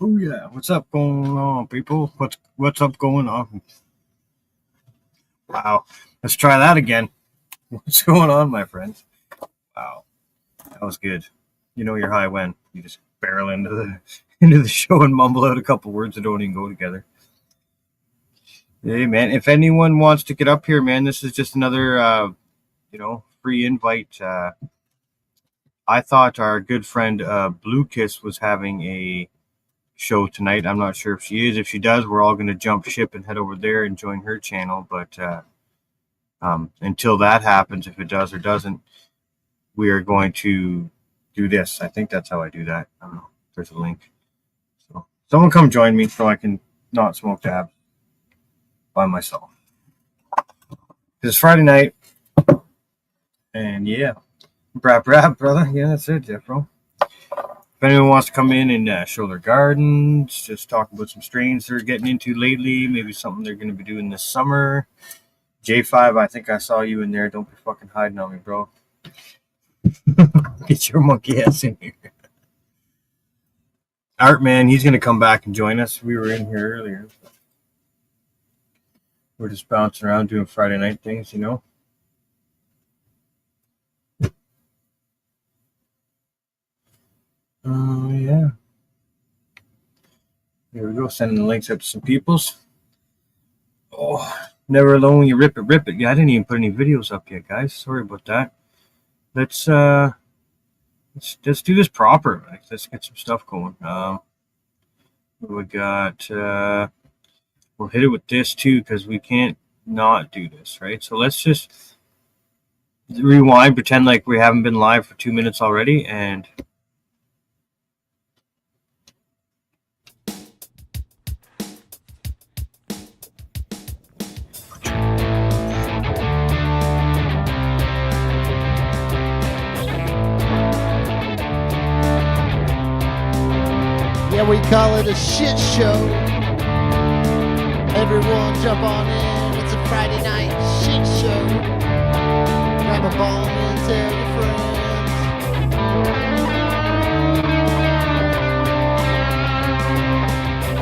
Oh yeah, what's up going on, people? What's up going on? Wow, let's try that again. What's going on, my friends? Wow, that was good. You know you're high when you just barrel into the into the show and mumble out a couple words that don't even go together. Hey man, if anyone wants to get up here, man, this is just another free invite. I thought our good friend Blue Kiss was having a show tonight. I'm not sure if she is. If she does, we're all going to jump ship and head over there and join her channel. But until that happens, if it does or doesn't, we are going to do this. I think that's how I do that. I don't know. There's a link. So someone come join me so I can not smoke dabs by myself. It's Friday night, and yeah, brap, brother. Yeah, that's it, Jeff, bro. If anyone wants to come in and show their gardens, just talk about some strains they're getting into lately, maybe something they're going to be doing this summer. J5, I think I saw you in there. Don't be fucking hiding on me, bro. Get your monkey ass in here. Art Man, he's going to come back and join us. We were in here earlier. We're just bouncing around doing Friday night things, you know. Oh, yeah. There we go. Sending the links out to some peoples. Oh, never alone when you rip it. Yeah, I didn't even put any videos up yet, guys. Sorry about that. Let's do this proper. Let's get some stuff going. We got we'll hit it with this too because we can't not do this, right? So let's just rewind, pretend like we haven't been live for 2 minutes already, and Yeah, we call it a shit show. Everyone jump on in. It's a Friday night shit show. Grab a ball and tell your friends.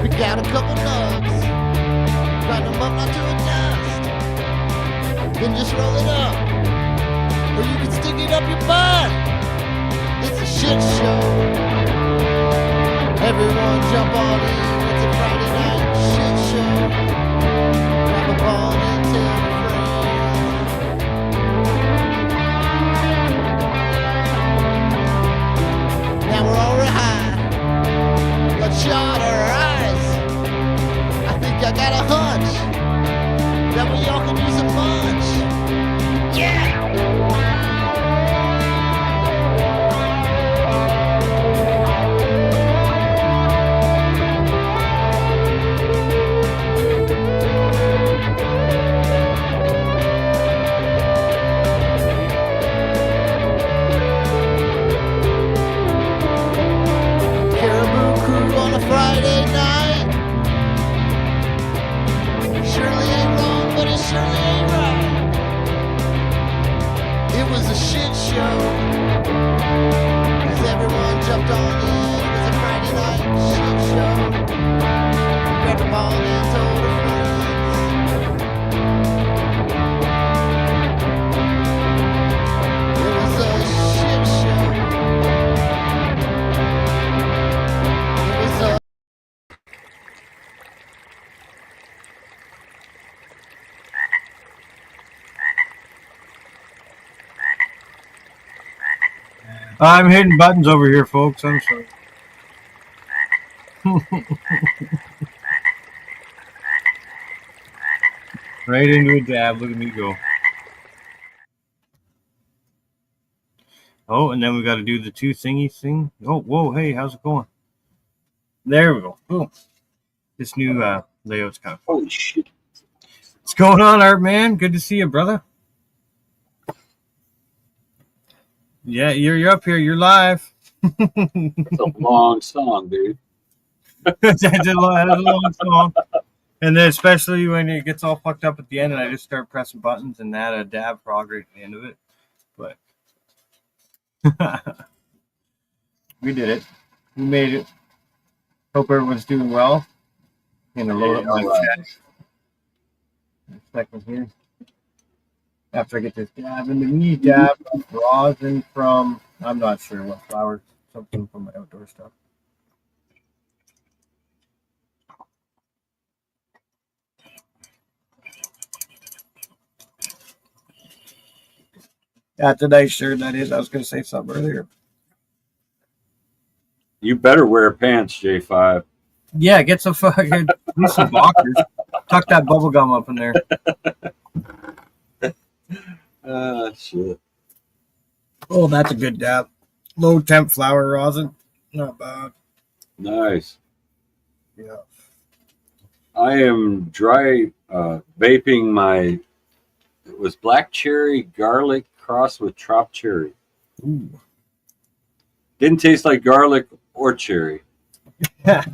We got a couple nugs. Grind them up not to a dust. Then just roll it up. Or you can stick it up your butt. It's a shit show. Everyone jump on in, it's a Friday night shit show. Grab a ball and tell your friends. Now we're all high. Let's shut our eyes. I think I got a hunch that we all can use a munch. Yeah! Friday night. Surely ain't wrong, but it surely ain't right. It was a shit show. Cause everyone jumped on in. It was a Friday night shit show. Grabbed a ball and told her friends. It was a shit show. It was a I'm hitting buttons over here, folks. I'm sorry. Right into a dab. Look at me go. Oh, and then we got to do the two thingy thing. Oh, whoa, hey, how's it going? There we go. Boom. This new layout's kind of fun. Holy shit. What's going on, Art Man? Good to see you, brother. Yeah, you're up here. You're live. It's a long song, dude. That's a long song. And then especially when it gets all fucked up at the end and I just start pressing buttons and add a dab prog right at the end of it. But we did it. We made it. Hope everyone's doing well. I'm gonna load up my chat in a second here. After I get this dab into me, dab of rosin from, I'm not sure what flower, something from my outdoor stuff. That's a nice shirt, that is. I was going to say something earlier. You better wear pants, J5. Yeah, get some fucking, do some boxers. Tuck that bubble gum up in there. Shit. Oh, that's a good dab. Low temp flower rosin. Not bad. Nice. Yeah. I am dry vaping my, it was black cherry garlic crossed with trop cherry. Ooh. Didn't taste like garlic or cherry.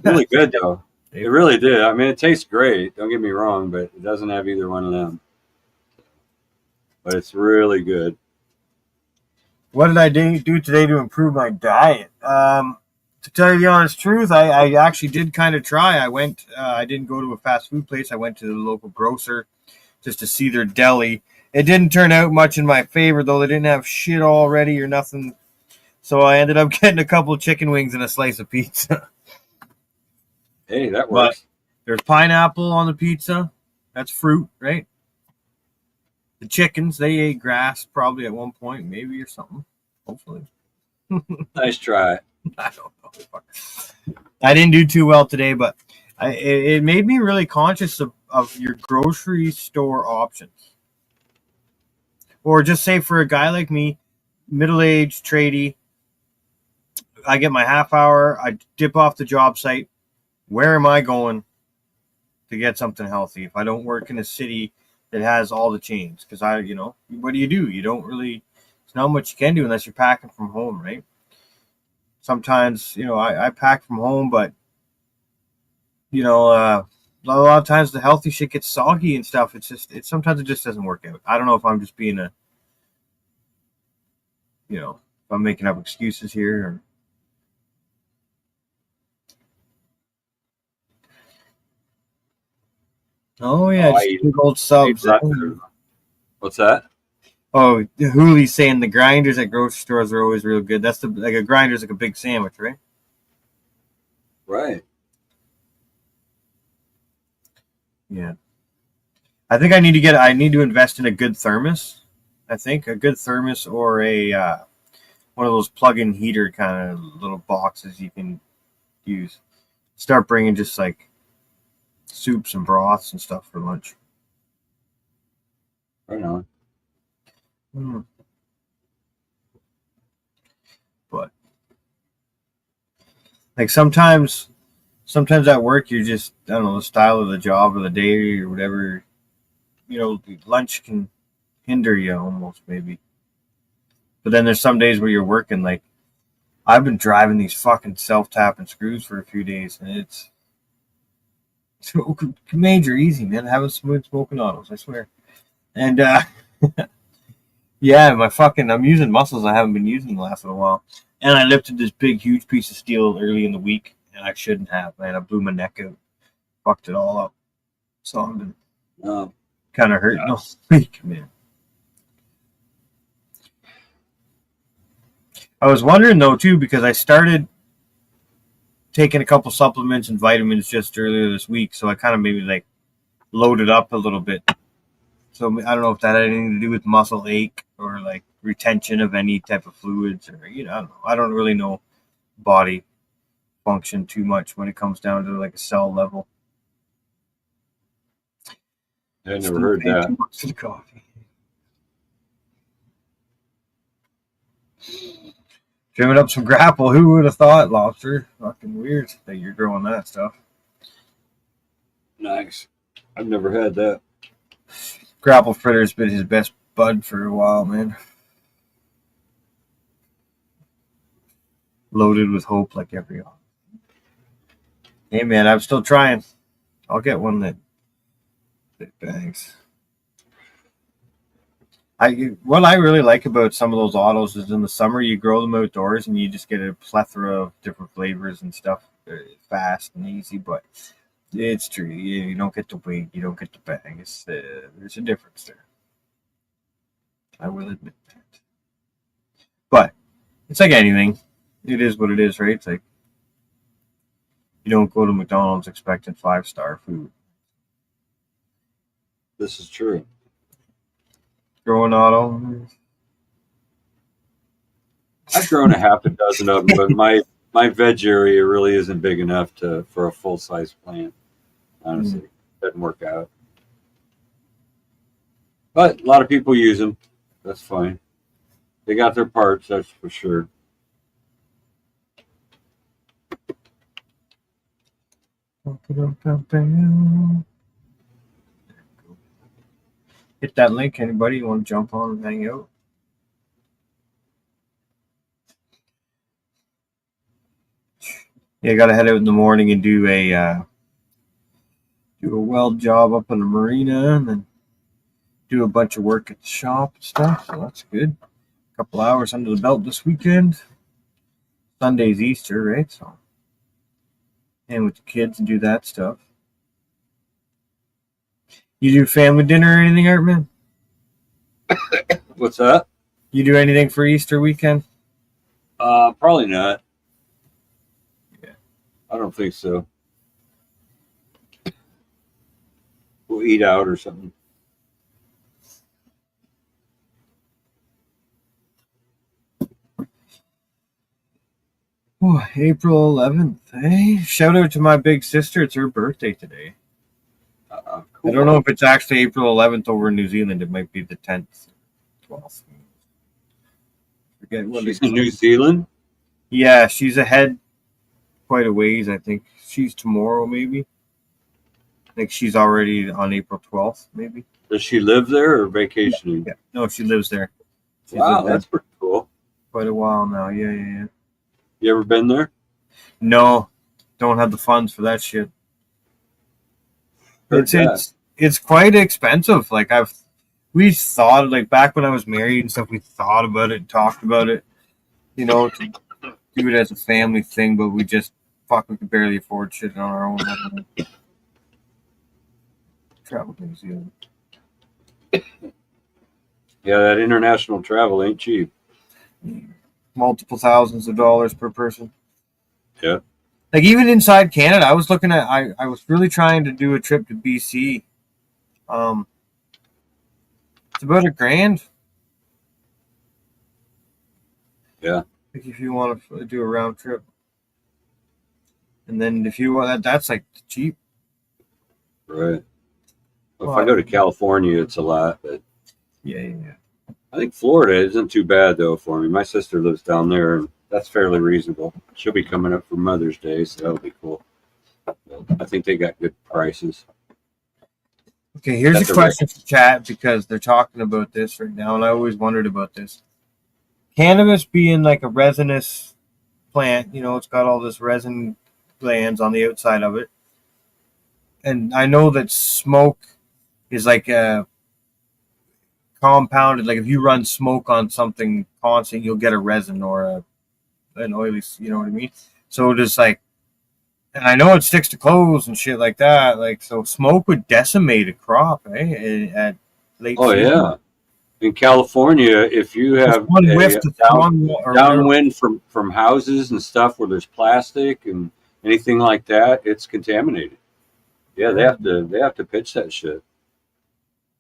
Really good though. It really did. I mean, it tastes great. Don't get me wrong, but it doesn't have either one of them. But it's really good. What did I do today to improve my diet? To tell you the honest truth, I actually did kind of try. I went, I didn't go to a fast food place. I went to the local grocer just to see their deli. It didn't turn out much in my favor, though. They didn't have shit all ready or nothing. So I ended up getting a couple of chicken wings and a slice of pizza. Hey, that works. There's pineapple on the pizza. That's fruit, right? The chickens, they ate grass probably at one point, maybe, or something. Hopefully. Nice try. I don't know. I didn't do too well today, but it made me really conscious of your grocery store options. Or just say for a guy like me, middle-aged, tradey, I get my half hour, I dip off the job site. Where am I going to get something healthy if I don't work in a city that has all the chains? Because what do? You don't really, there's not much you can do unless you're packing from home, right? Sometimes, I pack from home, but, a lot of times the healthy shit gets soggy and stuff. Sometimes it just doesn't work out. I don't know if I'm just being if I'm making up excuses here or. Oh, yeah, just big old subs. What's that? Oh, Hoolie's saying the grinders at grocery stores are always real good. That's like a grinder's like a big sandwich, right? Right. Yeah. I think I need to invest in a good thermos. I think a good thermos or a one of those plug-in heater kind of little boxes you can use. Start bringing just like soups and broths and stuff for lunch. Right on. But like sometimes at work you're just, I don't know, the style of the job or the day or whatever, lunch can hinder you almost maybe. But then there's some days where you're working, like I've been driving these fucking self-tapping screws for a few days and it's major easy, man. Having smooth smoking autos, I swear. And yeah, I'm using muscles I haven't been using the last little while. And I lifted this big, huge piece of steel early in the week, and I shouldn't have, man. I blew my neck out, fucked it all up. So I've been kind of hurting all week, man. I was wondering though too, because I started taking a couple supplements and vitamins just earlier this week, so I kind of maybe like loaded up a little bit. So I don't know if that had anything to do with muscle ache or like retention of any type of fluids, or I don't know. I don't really know body function too much when it comes down to like a cell level. I never heard that. Too much for the coffee. Trimming up some grapple. Who would have thought, Lobster? Fucking weird that you're growing that stuff. Nice. I've never had that. Grapple Fritter's been his best bud for a while, man. Loaded with hope like every other. Hey, man, I'm still trying. I'll get one that bangs. What I really like about some of those autos is in the summer you grow them outdoors and you just get a plethora of different flavors and stuff. fast and easy, but it's true. You don't get the weight, you don't get the bang. There's a difference there. I will admit that. But it's like anything. It is what it is, right? It's like you don't go to McDonald's expecting 5-star food. This is true. Growing auto. I've grown a half a dozen of them, but my veg area really isn't big enough for a full size plant. Honestly, doesn't work out. But a lot of people use them. That's fine. They got their parts, that's for sure. Hit that link. Anybody you want to jump on and hang out? Yeah, I gotta head out in the morning and do a weld job up in the marina, and then do a bunch of work at the shop and stuff. So that's good. A couple hours under the belt this weekend. Sunday's Easter, right? So, and with the kids and do that stuff. You do family dinner or anything, Artman? What's that? You do anything for Easter weekend? Probably not. Yeah. I don't think so. We'll eat out or something. Oh, April 11th, eh? Shout out to my big sister. It's her birthday today. Cool. I don't know if it's actually April 11th over in New Zealand. It might be the 10th, 12th. Forget what She's it's in New Zealand? Yeah, she's ahead quite a ways, I think. She's tomorrow, maybe. I think she's already on April 12th, maybe. Does she live there or vacationing? Yeah. No, she lives there. She's Wow, lived there that's pretty cool. quite a while now. Yeah. You ever been there? No, don't have the funds for that shit. Heard that. It's quite expensive. Like we thought, like back when I was married and stuff, we thought about it, talked about it, to do it as a family thing, but we just we could barely afford shit on our own. Travel to New Zealand. Yeah, that international travel ain't cheap. Multiple thousands of dollars per person. Yeah. Like even inside Canada, I was looking at. I was really trying to do a trip to BC. It's about $1,000. Yeah. Like if you want to do a round trip, and then if you want that's like cheap. Right. Well, if I go to California, it's a lot, but Yeah. I think Florida isn't too bad though for me. My sister lives down there, and that's fairly reasonable. She'll be coming up for Mother's Day, so that'll be cool. I think they got good prices. Okay, here's That's a question for chat because they're talking about this right now, and I always wondered about this. Cannabis being like a resinous plant, it's got all this resin glands on the outside of it. And I know that smoke is like a compounded, like if you run smoke on something constant, you'll get a resin or an oily, you know what I mean? So just like, and I know it sticks to clothes and shit like that. Like, so smoke would decimate a crop, at late Oh season. yeah. In California, if you have Just one whiff to downwind from houses and stuff where there's plastic and anything like that, it's contaminated. Yeah, they have to pitch that shit.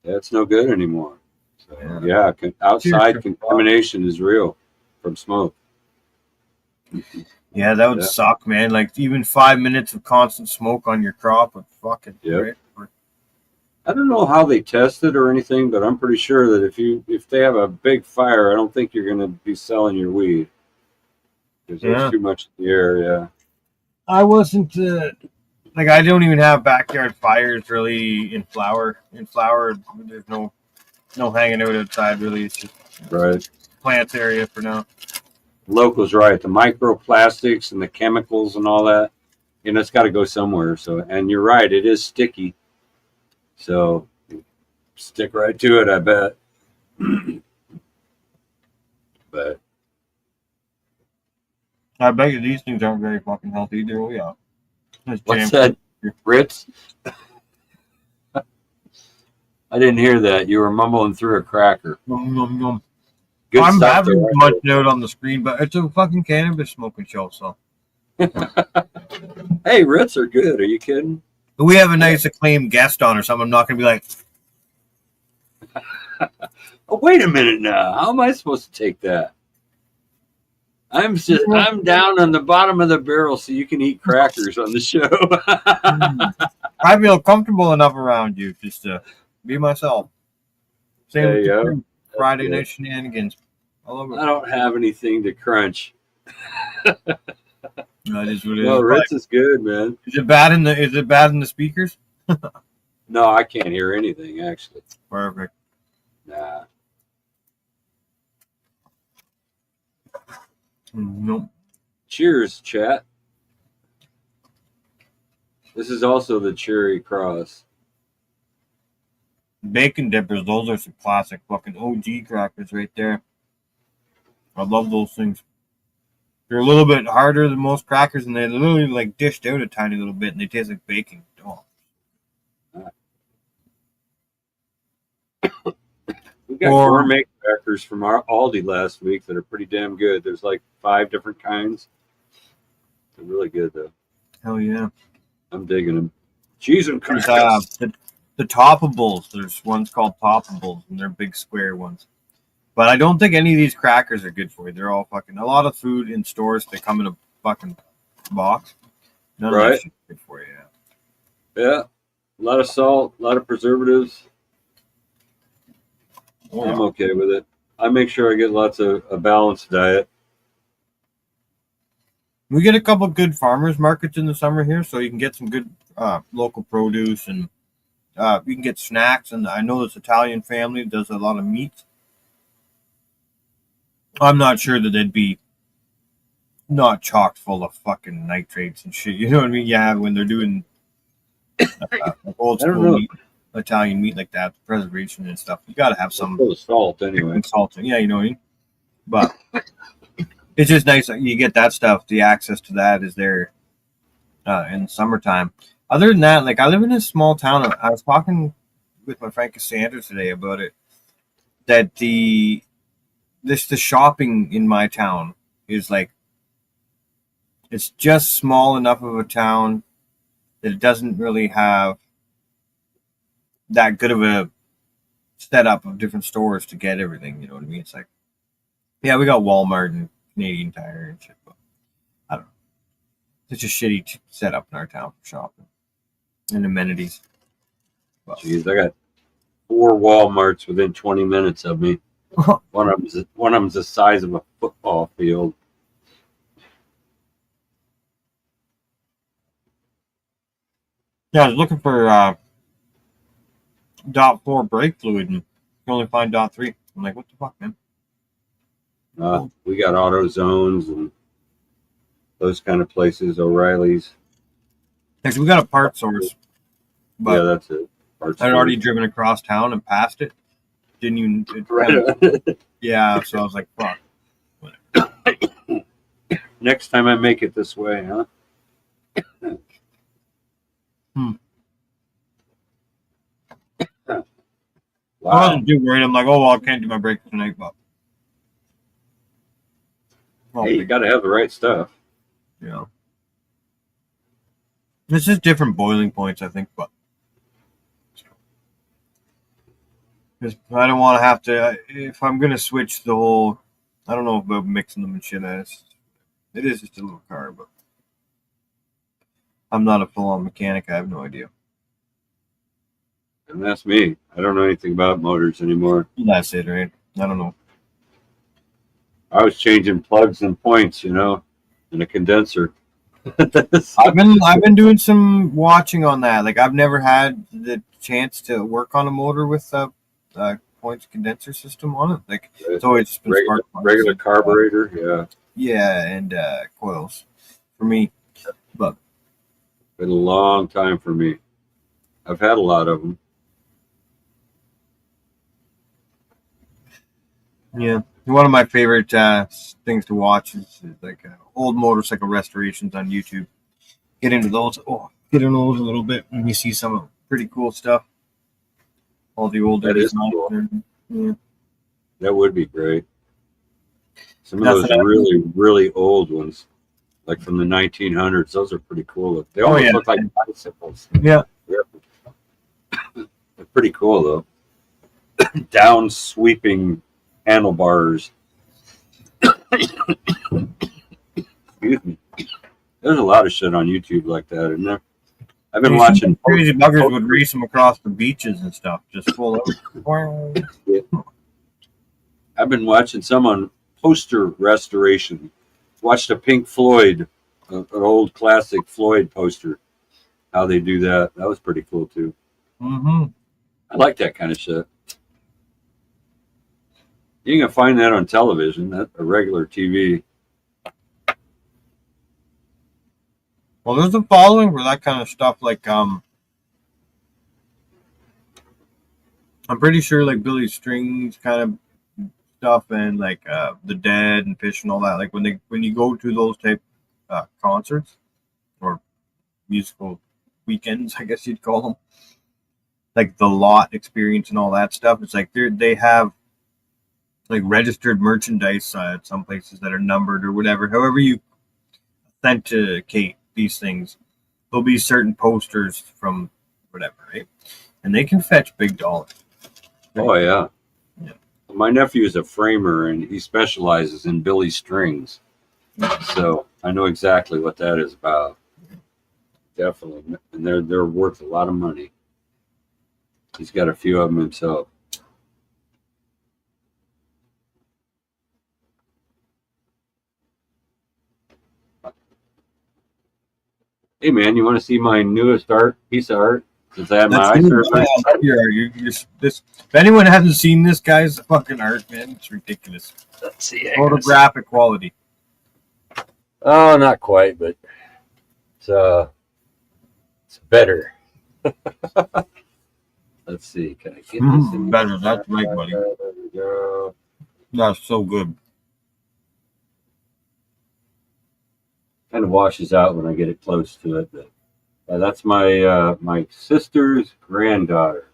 That's no good anymore. So, yeah, outside contamination is real from smoke. Yeah, that would suck, man. Like even 5 minutes of constant smoke on your crop would fucking. Yep. I don't know how they test it or anything, but I'm pretty sure that if they have a big fire, I don't think you're going to be selling your weed because there's too much in the air. Yeah, I wasn't like I don't even have backyard fires really in flower. In flower, there's no hanging out outside really. It's just right. Plants area for now. Locals, right? The microplastics and the chemicals and all that. It's got to go somewhere. So, and you're right, it is sticky. So stick right to it, I bet. But I bet you these things aren't very fucking healthy either. Oh yeah. That's What's jam. that, Ritz? I didn't hear that. You were mumbling through a cracker. Nom, nom, nom. Good I'm stuff. having Though, much note on the screen, but it's a fucking cannabis smoking show, so hey, Ritz are good. Are you kidding? if we have a nice acclaimed guest on or something, I'm not gonna be like, Oh, wait a minute now. How am I supposed to take that? I'm down on the bottom of the barrel so you can eat crackers on the show. I feel comfortable enough around you just to be myself. Same There with you the go. crew. Friday good. night shenanigans. I love I it. don't have anything to crunch. No, it is what it No, is. Ritz is good, man. Is it bad in the speakers? No, I can't hear anything actually. Perfect. Nah. Nope. Cheers, chat. This is also the Cherry Cross. Bacon dippers, those are some classic fucking OG crackers right there. I love those things. They're a little bit harder than most crackers, and they're literally like dished out a tiny little bit, and they taste like bacon. Oh. We got gourmet crackers from our Aldi last week that are pretty damn good. There's like 5 different kinds. They're really good though. Hell yeah. I'm digging them. Cheese and There's, crackers. the Toppables. There's ones called Toppables, and they're big square ones. But I don't think any of these crackers are good for you. They're all fucking. A lot of food in stores, they come in a fucking box. None of Right. that shit's good for you. Yeah. A lot of salt, a lot of preservatives. Oh, I'm okay with it. I make sure I get lots of a balanced diet. We get a couple good farmers markets in the summer here, so you can get some good local produce, and you can get snacks. And I know this Italian family does a lot of meat. I'm not sure that they'd be not chocked full of fucking nitrates and shit. You know what I mean? Yeah, when they're doing old I don't school know. meat, Italian meat like that, preservation and stuff. You got to have some Full of salt anyway. consulting. Yeah, you know what I mean? But it's just nice that you get that stuff. The access to that is there in the summertime. Other than that, like I live in a small town. I was talking with my friend Cassandra today about it. That the shopping in my town is like it's just small enough of a town that it doesn't really have that good of a setup of different stores to get everything. You know what I mean? It's like, yeah, we got Walmart and Canadian Tire and shit, but I don't know. It's just shitty setup in our town for shopping and amenities. But, Jeez, I got 4 Walmarts within 20 minutes of me. One of them's the size of a football field. yeah, I was looking for .4 brake fluid and you can only find .3. I'm like, what the fuck, man? We got AutoZones and those kind of places, O'Reilly's. Actually, we got a part source, but Yeah, that's it. Parts I'd already stores. driven across town and passed it. Didn't even. Right. Yeah, so I was like, fuck. Next time I make it this way, huh? I Wow. wasn't too worried. I'm like, oh, well, I can't do my brake tonight, but. Well, Hey, you got to have the right stuff. you know. It's just different boiling points, I think, but. Because I don't want to have to. If I'm going to switch the whole. I don't know about mixing them and shit. It is just a little car, but. I'm not a full on mechanic. I have no idea. And that's me. I don't know anything about motors anymore. That's it, right? I don't know. I was changing plugs and points, in a condenser. I've been doing some watching on that. Like I've never had the chance to work on a motor with a points condenser system on it. Like it's always just been regular, spark plugs. regular carburetor, yeah. Yeah, and coils for me. But Been a long time for me. I've had a lot of them. yeah, One of my favorite things to watch is like old motorcycle restorations on YouTube. Get into those. Oh, get into those a little bit when you see some pretty cool stuff. All the older That is designs. cool. Yeah. That would be great. Some of That's those what I- really, really old ones, like from the 1900s, those are pretty cool. They Oh, almost yeah. look like bicycles. Yeah. They're pretty cool, though. Down sweeping handlebars. Excuse me. There's a lot of shit on YouTube like that, isn't there? I've been watching. Crazy buggers would race them across the beaches and stuff, just full of. I've been watching some on poster restoration. Watched a Pink Floyd, an old classic Floyd poster. How they do that. That was pretty cool too. Mm-hmm. I like that kind of shit. You can find that on television, that a regular TV. Well, there's a following for that kind of stuff. Like, I'm pretty sure like Billy Strings kind of stuff, and like the Dead and Fish and all that. Like when you go to those type concerts or musical weekends, I guess you'd call them, like the lot experience and all that stuff. It's like they have like registered merchandise at some places that are numbered or whatever. However you authenticate these things, there'll be certain posters from whatever, right? And they can fetch big dollars. Oh yeah. Yeah. My nephew is a framer and he specializes in Billy Strings. So I know exactly what that is about. Definitely. And they're worth a lot of money. He's got a few of them himself. Hey man, you want to see my newest piece of art? Since I have my eye surgery. If anyone hasn't seen this guy's fucking art, man, it's ridiculous. Let's see. Photographic quality. Oh, not quite, but it's better. Let's see. Can I get this in? Better. That's right, buddy. There we go. That's so good. Kind of washes out when I get it close to it, but that's my my sister's granddaughter.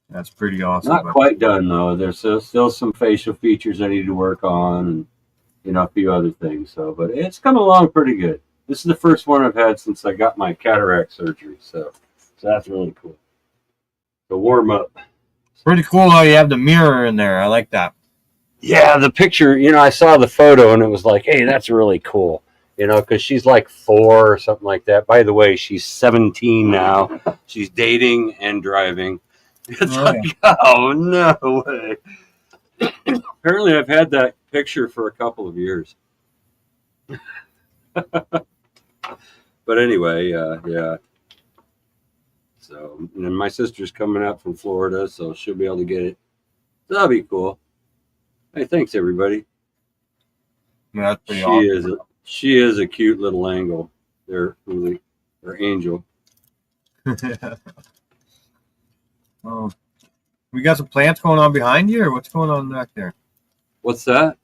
That's pretty awesome. Not quite done though. There's still some facial features I need to work on, and a few other things. So, but it's coming along pretty good. This is the first one I've had since I got my cataract surgery. So that's really cool. To warm up. Pretty cool how you have the mirror in there. I like that. Yeah, the picture, I saw the photo and it was like, hey, that's really cool. Because she's like 4 or something like that. By the way, she's 17 now. She's dating and driving. It's oh, no way. Apparently, I've had that picture for a couple of years. But anyway, yeah. So, and then my sister's coming up from Florida, so she'll be able to get it. So that'll be cool. Hey, thanks everybody. Yeah, that's pretty awesome. She is a cute little angle there, Uli, or angel. Oh, we got some plants going on behind you, or what's going on back there? What's that?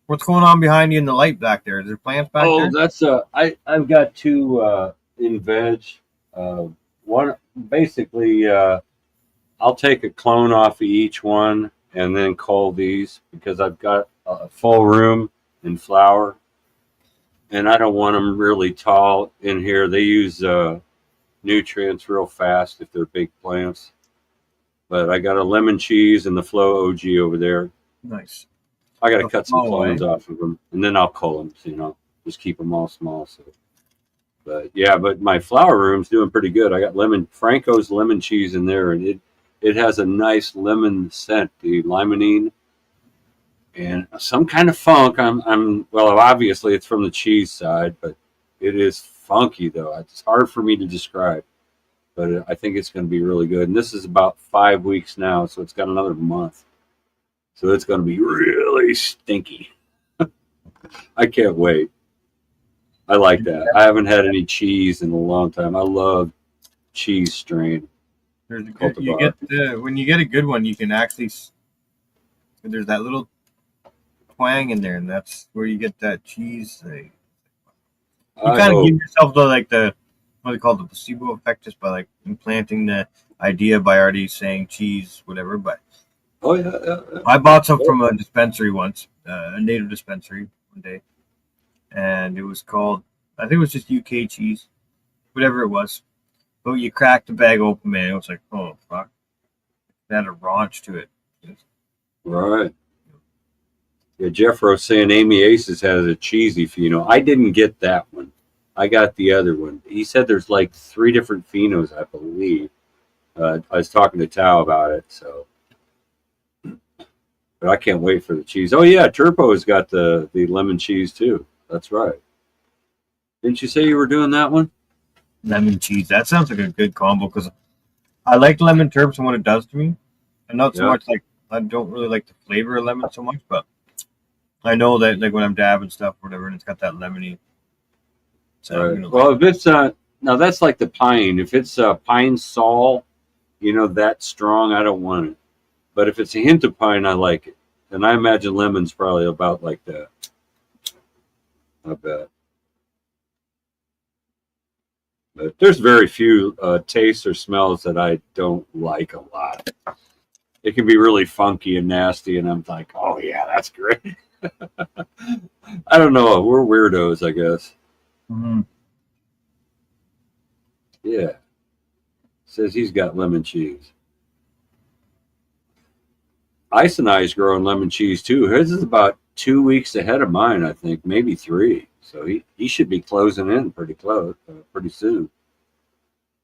What's going on behind you in the light back there? Is there plants back there? Oh, that's I've got 2 in veg. One basically, I'll take a clone off of each one and then cull these because I've got a full room in flower, and I don't want them really tall in here. They use nutrients real fast if they're big plants. But I got a lemon cheese and the Flow OG over there. Nice. I got to cut some Flow, clones off of them, and then I'll cull them. So, just keep them all small. So, but yeah, but my flower room's doing pretty good. I got Franco's lemon cheese in there, and it has a nice lemon scent, the limonene, and some kind of funk. Well, obviously it's from the cheese side, but it is funky though. It's hard for me to describe. But I think it's going to be really good. And this is about 5 weeks now, so it's got another month. So it's going to be really stinky. I can't wait. I like that. I haven't had any cheese in a long time. I love cheese strain. There's a Cult good, of you Bar. get when you get a good one, you can actually there's that little twang in there, and that's where you get that cheese thing. You I kind of hope. give yourself the what they call the placebo effect just by like implanting the idea by already saying cheese, whatever. But Oh yeah. I bought some from a dispensary once, a native dispensary one day, and it was called, I think it was just UK cheese, whatever it was. But you cracked the bag open, man, it was like, oh fuck, it had a raunch to it. Right. Yeah, Jeff was saying Amy Aces has a cheesy pheno. I didn't get that one. I got the other one. He said there's like 3 different phenos, I believe. I was talking to Tao about it, so. But I can't wait for the cheese. Oh yeah, Turpo's got the lemon cheese too. That's right. Didn't you say you were doing that one? Lemon cheese, that sounds like a good combo because I like lemon terps and what it does to me, and not so Yeah. much like I don't really like the flavor of lemon so much, but I know that like when I'm dabbing stuff or whatever, and it's got that lemony. So I'm Right. gonna Well, like if it's now that's like the pine. If it's pine sol, that strong, I don't want it. But if it's a hint of pine, I like it. And I imagine lemon's probably about like that. I bet. But there's very few tastes or smells that I don't like a lot. It can be really funky and nasty, and I'm like, oh yeah, that's great. I don't know. We're weirdos, I guess. Mhm. Yeah. Says he's got lemon cheese. Ice and I's growing lemon cheese too. His is about 2 weeks ahead of mine, I think, maybe 3. So he should be closing in pretty soon.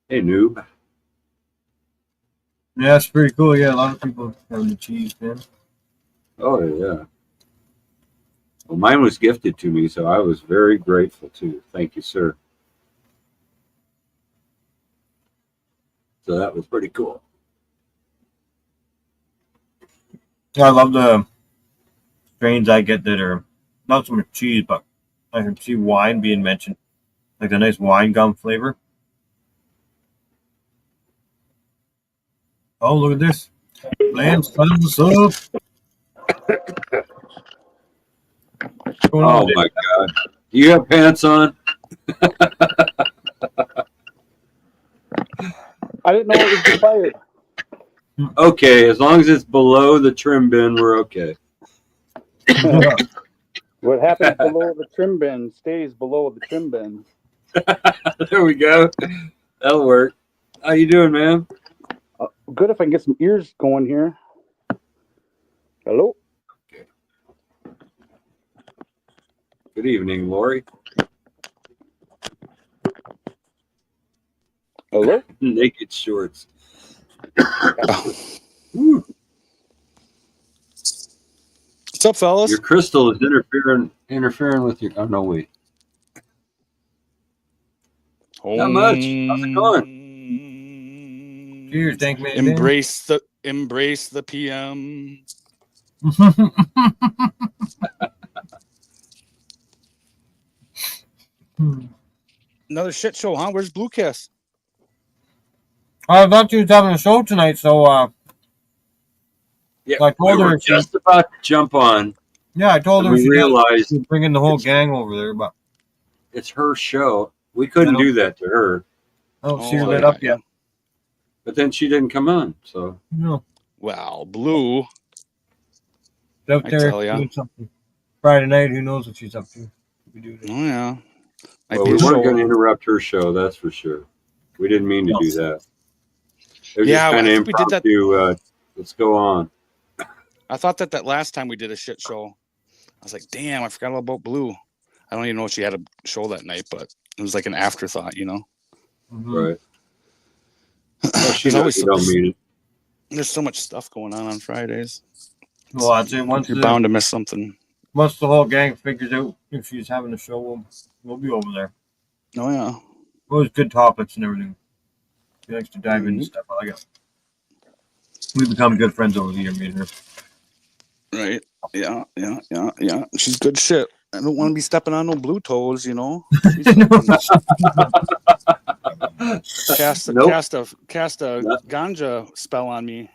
Hey, noob. Yeah, it's pretty cool. Yeah, a lot of people have the cheese, man. Oh yeah. Well, mine was gifted to me, so I was very grateful too. Thank you, sir. So that was pretty cool. Yeah, I love the strains I get that are not so much cheese, but I can see wine being mentioned, like the nice wine gum flavor. Oh, look at this. Lamb's tons of soup. What's going on, Oh Dave? my God. Do you have pants on? I didn't know it was expired. Okay, as long as it's below the trim bin, we're okay. What happens below the trim bin stays below the trim bin. There we go. That'll work. How you doing, man? Good if I can get some ears going here. Hello? Good evening, Lori. Hello? Naked shorts. Woo. What's up, fellas? Your crystal is interfering with your. Oh no, wait. Not much. How's it going? Cheers, thank me. Embrace the PM. Another shit show, huh? Where's Blue Kiss? I thought you was having a show tonight, so Yeah, I told we her were just about to jump on. yeah, I told her We she realized was bringing the whole gang over there, but it's her show. We couldn't do that to her, I don't see her Oh, lit yeah, up yet. but then she didn't come on. So No, Well, Blue. she's out I there tell ya. doing something. Friday night, who knows what she's up to? We do this. Oh yeah. well, we weren't going to interrupt her show. That's for sure. We didn't mean to do that. It was Yeah, just kind I of think we did that- impromptu. Let's go on. I thought that last time we did a shit show, I was like, damn, I forgot all about Blue. I don't even know if she had a show that night, but it was like an afterthought, you know. Mhm. Right. Well, she There's knows always you don't mean it. There's so much stuff going on Fridays. Well, I'd say once You're the, bound to miss something. once the whole gang figures out if she's having a show, we'll be over there. Oh yeah. Always good topics and everything. She likes to dive into Mhm. stuff. I like it. We become good friends over the year, me and her. Right. Yeah. She's good shit. I don't want to be stepping on no blue toes, you know. She's cast a Nope. ganja spell on me.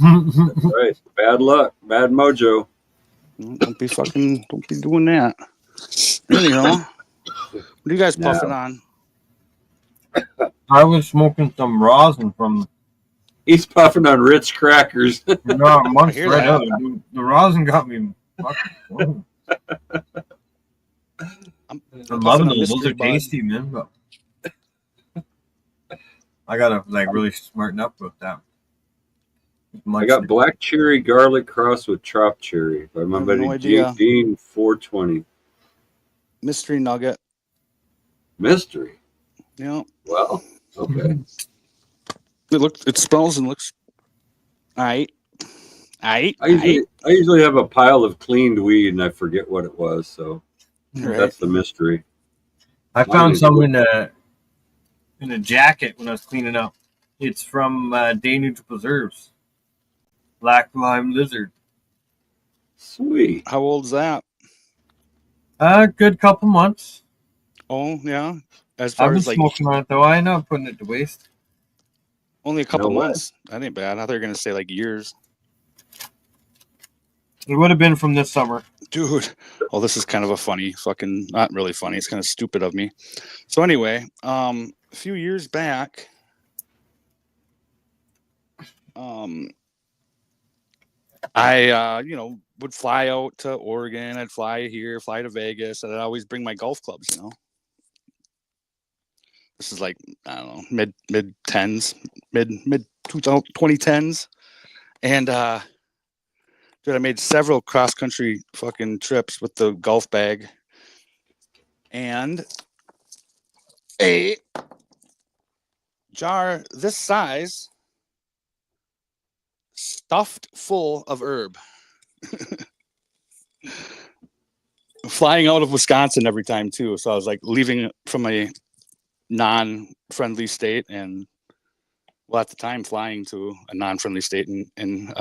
Right. Bad luck. Bad mojo. Don't be doing that. Anyhow, what are you guys puffing on? I was smoking some rosin from He's puffing on Ritz crackers. months hear right that. out. The rosin got me fucking. I'm I'm loving those. Those mystery are bud. tasty, man. But I gotta really smarten up with that. I got black cherry garlic cross with trop cherry by my I have buddy no idea. Gene 420. Mystery nugget. Mystery. Yeah. Well, okay. It smells and looks. Aight. I usually have a pile of cleaned weed and I forget what it was, so Right. that's the mystery. I found some in a jacket when I was cleaning up. It's from Day Neutral Preserves. Black lime lizard. Sweet. How old's that? A good couple months. Oh yeah. As I've far been as like smoking on it though. I know I'm putting it to waste. only a couple No way. months. That ain't bad. I thought you were gonna say like years. It would have been from this summer. Dude. Oh, this is kind of a funny fucking not really funny. It's kind of stupid of me. So anyway, a few years back, I would fly out to Oregon, I'd fly here, fly to Vegas, and I'd always bring my golf clubs, This is like, I don't know, mid 2010s. And dude, I made several cross country fucking trips with the golf bag. And a jar this size stuffed full of herb. Flying out of Wisconsin every time too. So I was like leaving from a non-friendly state and at the time flying to a non-friendly state in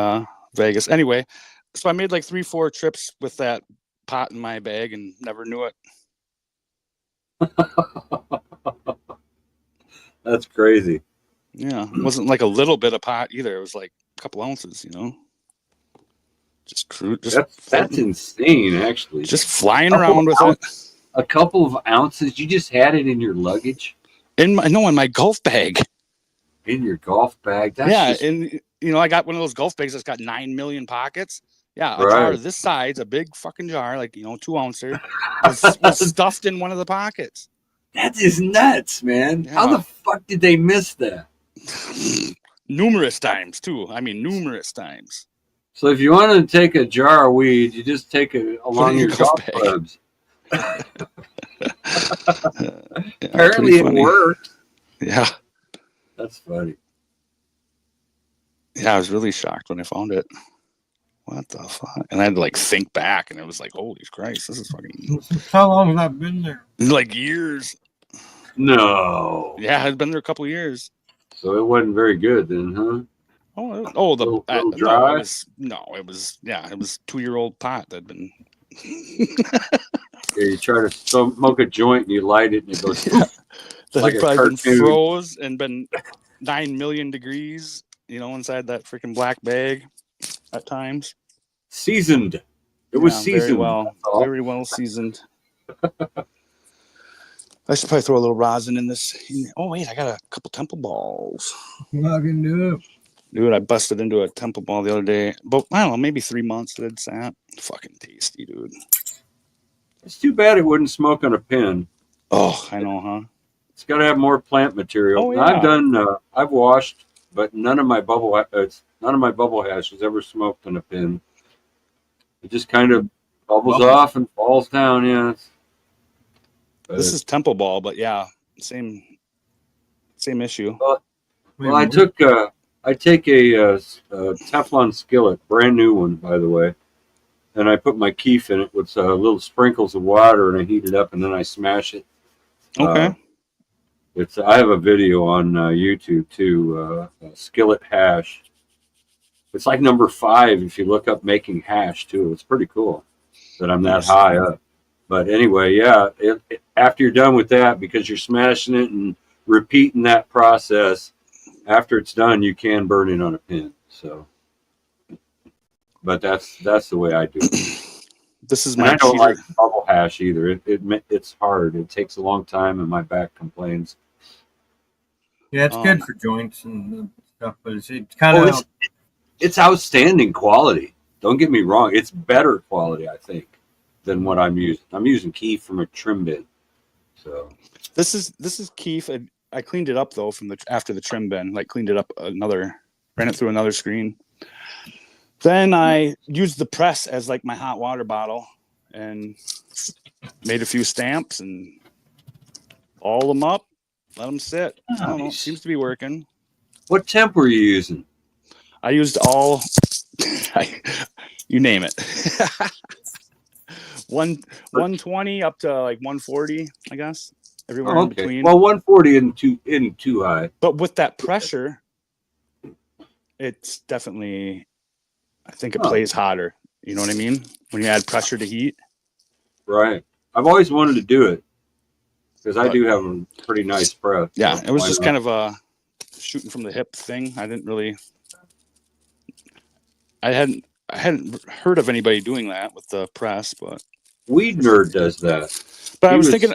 Vegas. Anyway, so I made like 3-4 trips with that pot in my bag and never knew it. That's crazy. Yeah, it wasn't like a little bit of pot either. It was like a couple ounces, Just crude. That's insane, actually. Just flying around with it. A couple of ounces. You just had it in your luggage, In my golf bag. in your golf bag. That's Yeah, just, and I got one of those golf bags that's got 9 million pockets. Yeah, a Right. jar this size, a big fucking jar, like 2 ouncer, was stuffed in one of the pockets. that is nuts, man. Yeah. How the fuck did they miss that? Numerous times too. I mean, numerous times. So if you want to take a jar of weed, you just take it along in your your golf golf bag. clubs. Yeah, Apparently pretty it funny. worked. Yeah, That's funny. yeah. I was really shocked when I found it. What the fuck? And I had to like think back, and it was like, holy Christ, this is fucking How long has that been there? like years. No. Yeah, I'd been there a couple of years. So it wasn't very good then, huh? The Little dry? it was 2-year-old pot that'd been. Yeah, you try to smoke a joint and you light it and it goes. Yeah. That Like had a probably been cartoon. froze and been 9 million degrees, inside that freaking black bag at times. Seasoned. It was Yeah, seasoned. very well seasoned. I should probably throw a little rosin in this. Oh wait, I got a couple temple balls. Fucking do it. Dude, I busted into a temple ball the other day. But I don't know, maybe 3 months that it sat. Fucking tasty, dude. It's too bad it wouldn't smoke on a pin. Oh, I know, huh? It's got to have more plant material. Oh, Now, yeah. I've washed, but none of my bubble hash has ever smoked on a pin. It just kind of bubbles off and falls down. Yeah. This is temple ball, but yeah, same issue. Well, I take a Teflon skillet, brand new one, by the way, and I put my keef in it with little sprinkles of water, and I heat it up, and then I smash it. Okay. I have a video on YouTube too, skillet hash. It's like number 5 if you look up making hash too. It's pretty cool that I'm that Nice. high up. But anyway, yeah, after you're done with that, because you're smashing it and repeating that process after it's done, you can burn it on a pin. So, but that's the way I do it. This is And my I don't cheater. like bubble hash either. It's hard. It takes a long time, and my back complains. Yeah, it's Um, good for joints and stuff, but it's kind of It's outstanding quality. Don't get me wrong. It's better quality, I think, than what I'm using. I'm using Keef from a trim bin. So This is Keef. I cleaned it up though from after the trim bin. Like cleaned it up ran it through another screen. Then I used the press as like my hot water bottle and made a few stamps and all them up, let them sit. I don't know. Nice. Seems to be working. what temp were you using? I used all, you name it. 120 up to like 140, I guess. Everywhere in between. Well, 140 isn't too high. But with that pressure, it's definitely, I think it plays hotter. You know what I mean? When you add pressure to heat. Right. I've always wanted to do it because I do have a pretty nice press. Yeah, so it was why just not? kind of a shooting from the hip thing. I hadn't heard of anybody doing that with the press, but Weed Nerd does that. I was He thinking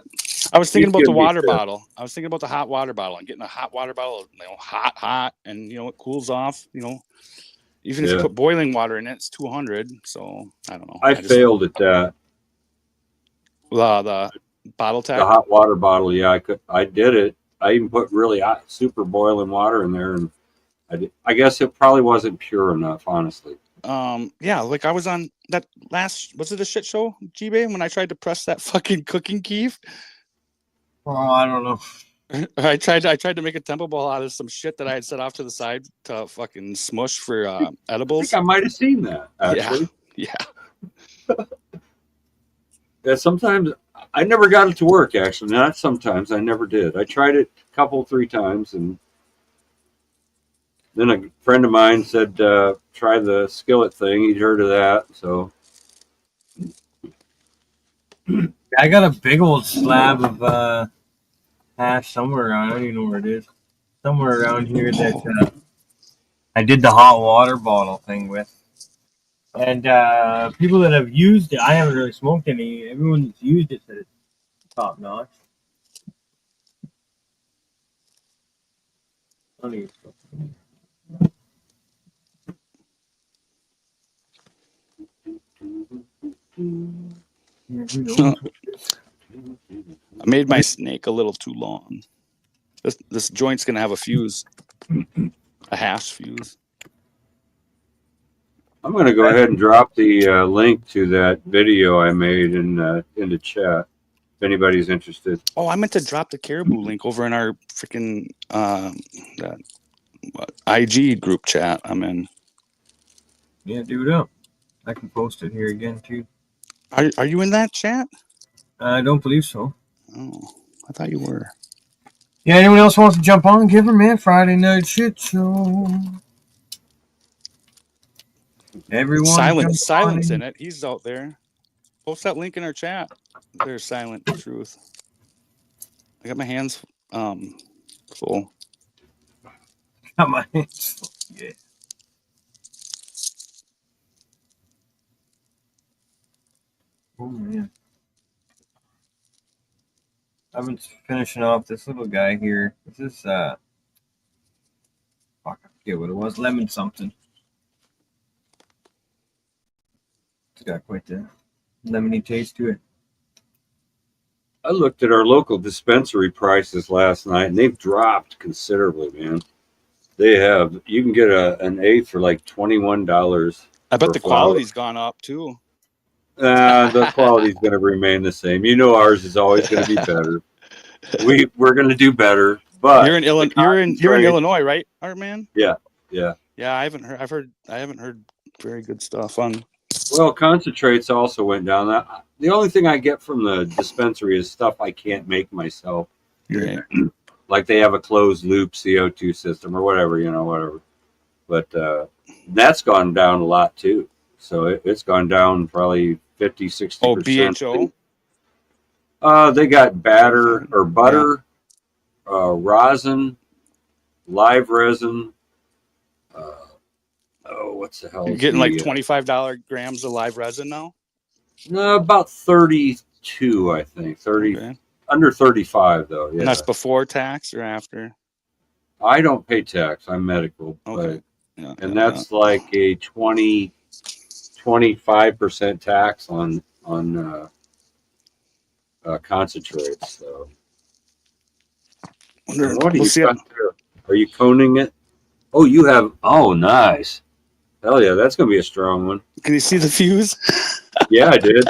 about the giving me water tips. bottle. I was thinking about the hot water bottle and getting a hot water bottle, hot, and it cools off. Even if you Yeah. put boiling water in it, it's 200. So I don't know. I failed at that. The bottle The tech. hot water bottle, yeah, I did it. I even put really hot, super boiling water in there, and I guess it probably wasn't pure enough, honestly. Yeah, like I was on that was it a shit show, G-Bay, when I tried to press that fucking cooking Keef? oh, I don't know. I tried to make a tempo ball out of some shit that I had set off to the side to fucking smush for I edibles. think I might have seen that, actually. Yeah. Yeah, sometimes I never got it to work, actually. Not sometimes. I never did. I tried it a couple, 3 times, and then a friend of mine said, try the skillet thing. He'd heard of that, so. I got a big old slab of hash somewhere around. I don't even know where it is. Somewhere around here that I did the hot water bottle thing with. And people that have used it, I haven't really smoked any. Everyone that's used it said it's top notch. Funny. I made my snake a little too long. This joint's gonna have a fuse, a hash fuse. I'm going to go ahead and drop the link to that video I made in the chat if anybody's interested. Oh, I meant to drop the Caribou link over in our freaking that IG group chat I'm in. Yeah, do it up. I can post it here again too. Are you in that chat? I don't believe so. Oh, I thought you were. Yeah, anyone else wants to jump on? Give her, man. Friday night shit show. Everyone. Silence in it. He's out there. Post that link in our chat. There's Silent Truth. I got my hands full. Got my hands full. Yeah. Oh man. I've been finishing off this little guy here. This is fuck, I forget what it was. Lemon something. It's got quite the lemony taste to it. I looked at our local dispensary prices last night, and they've dropped considerably, man. They have. You can get an eighth for like $21. I bet For the flower. quality's gone up too. The quality's going to remain the same. You know, ours is always going to be better. We're going to do better, but You're in Illinois. You're in Illinois, right, Art Man? Yeah. Yeah, I haven't heard. I haven't heard very good stuff on. Well, concentrates also went down. The only thing I get from the dispensary is stuff I can't make myself. Right. Like they have a closed loop CO2 system or whatever, whatever. But that's gone down a lot too. So it's gone down probably 50, 60%. Oh, BHO? They got butter. rosin, live resin. What's the hell? You're is getting like the, $25 grams of live resin now. No, about 32, I think. 30, Okay. under 35 though. Yeah. And that's before tax or after? I don't pay tax. I'm medical. Okay. But, Yeah, and that's like a 25% tax on concentrates. So Wonder, what do we'll you see. got there? Are you coning it? Oh, you have. Oh, nice. Hell yeah, that's gonna be a strong one. Can you see the fuse? Yeah, I did.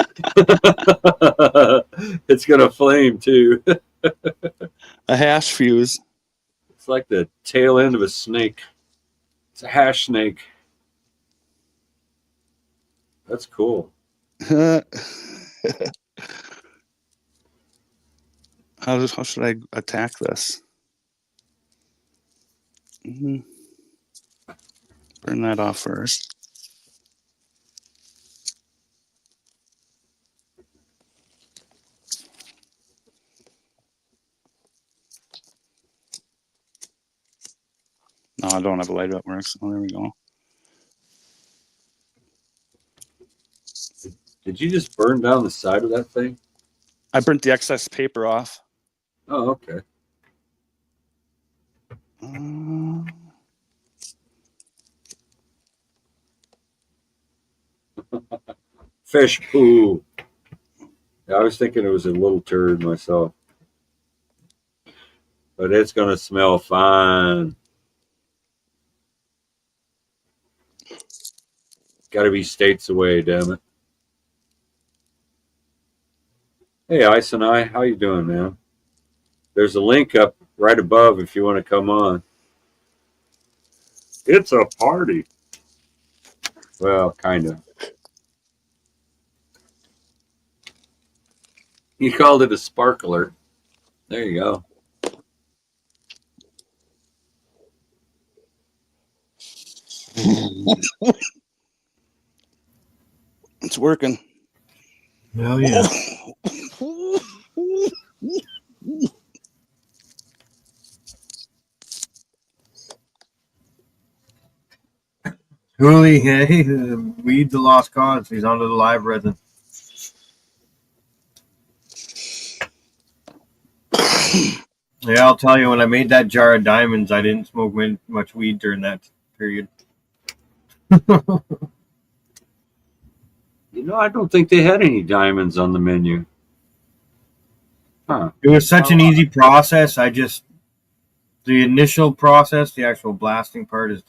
It's gonna flame too. A hash fuse. It's like the tail end of a snake. It's a hash snake. That's cool. how should I attack this? Burn that off first. No, I don't have a light that works. Oh, there we go. Did you just burn down the side of that thing? I burnt the excess paper off. Oh, okay. Fish poo. Yeah, I was thinking it was a little turd myself. But it's going to smell fine. Got to be states away, damn it. Hey, Ice and I, how you doing, man? There's a link up right above if you want to come on. It's a party. Well, kind of. You called it a sparkler. There you go. It's working. Hell yeah. Hooli, hey, weed the lost cause. He's onto the live resin. Yeah, I'll tell you, when I made that jar of diamonds, I didn't smoke much weed during that period. You know, I don't think they had any diamonds on the menu. Huh. It was such an easy process. The initial process, the actual blasting part is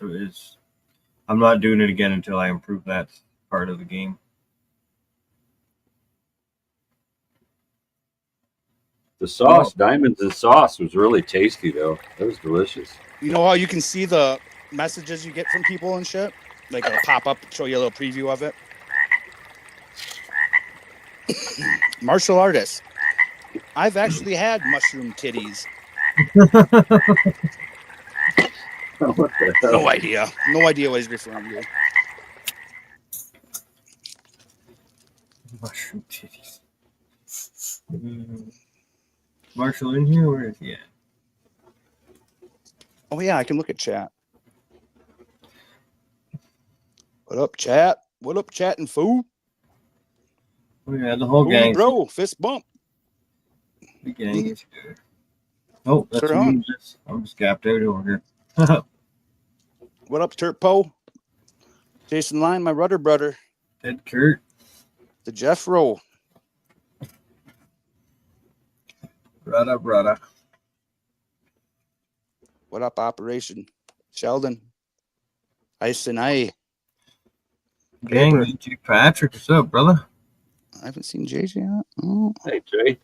I'm not doing it again until I improve that part of the game. The sauce, diamonds and sauce, was really tasty though. It was delicious. You know how you can see the messages you get from people and shit? Like it'll pop up, show you a little preview of it. Martial artist. I've actually had mushroom titties. What the hell? No idea. No idea what he's referring to. Mushroom titties. Marshall in here? Where is he at? Oh yeah, I can look at chat. What up, chat? What up, chat and fool? Oh yeah, the whole Ooh, gang. bro, fist bump. The gang is here. Oh, that's Sure me. I'm just gapped out over here. What up, Turpo? Jason Line, my rudder brother. Ted Kurt. The Jeff Roll. Brother. What up, Operation? Sheldon. Ice and I. Gang, Paper. J. Patrick, what's up, brother? I haven't seen JJ yet. Oh. Hey, Jay.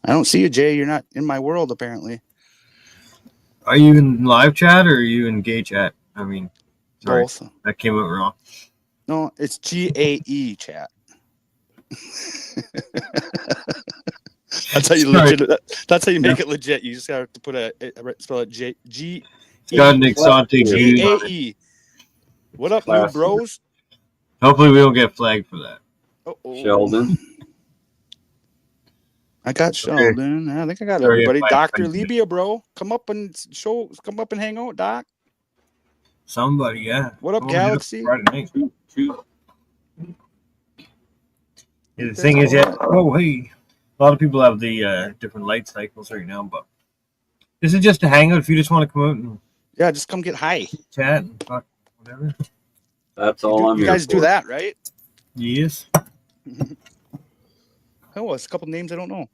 I don't see you, Jay. You're not in my world, apparently. Are you in live chat or are you in gay chat? I mean, sorry, Both. that came out wrong. No, it's GAE chat. That's how you Sorry. legit. That's how you make it legit. You just have to put spell it G Got an exotic G. GAE. What up, new Classic. bros? Hopefully we don't get flagged for that. Uh-oh. Sheldon. I got Sheldon. I think I got Sorry if everybody. I Dr. offended you. Libya, bro. Come up and hang out, Doc. Somebody, yeah. What up, What would you do Galaxy? Friday night? Shoot. Yeah, the That's thing is, cool. oh, hey. A lot of people have the different light cycles right now, but this is just a hangout. If you just want to come out and Yeah, just come get high. chat and talk, whatever. That's all I'm You here guys for. do that, right? Yes. Oh, it's a couple names I don't know.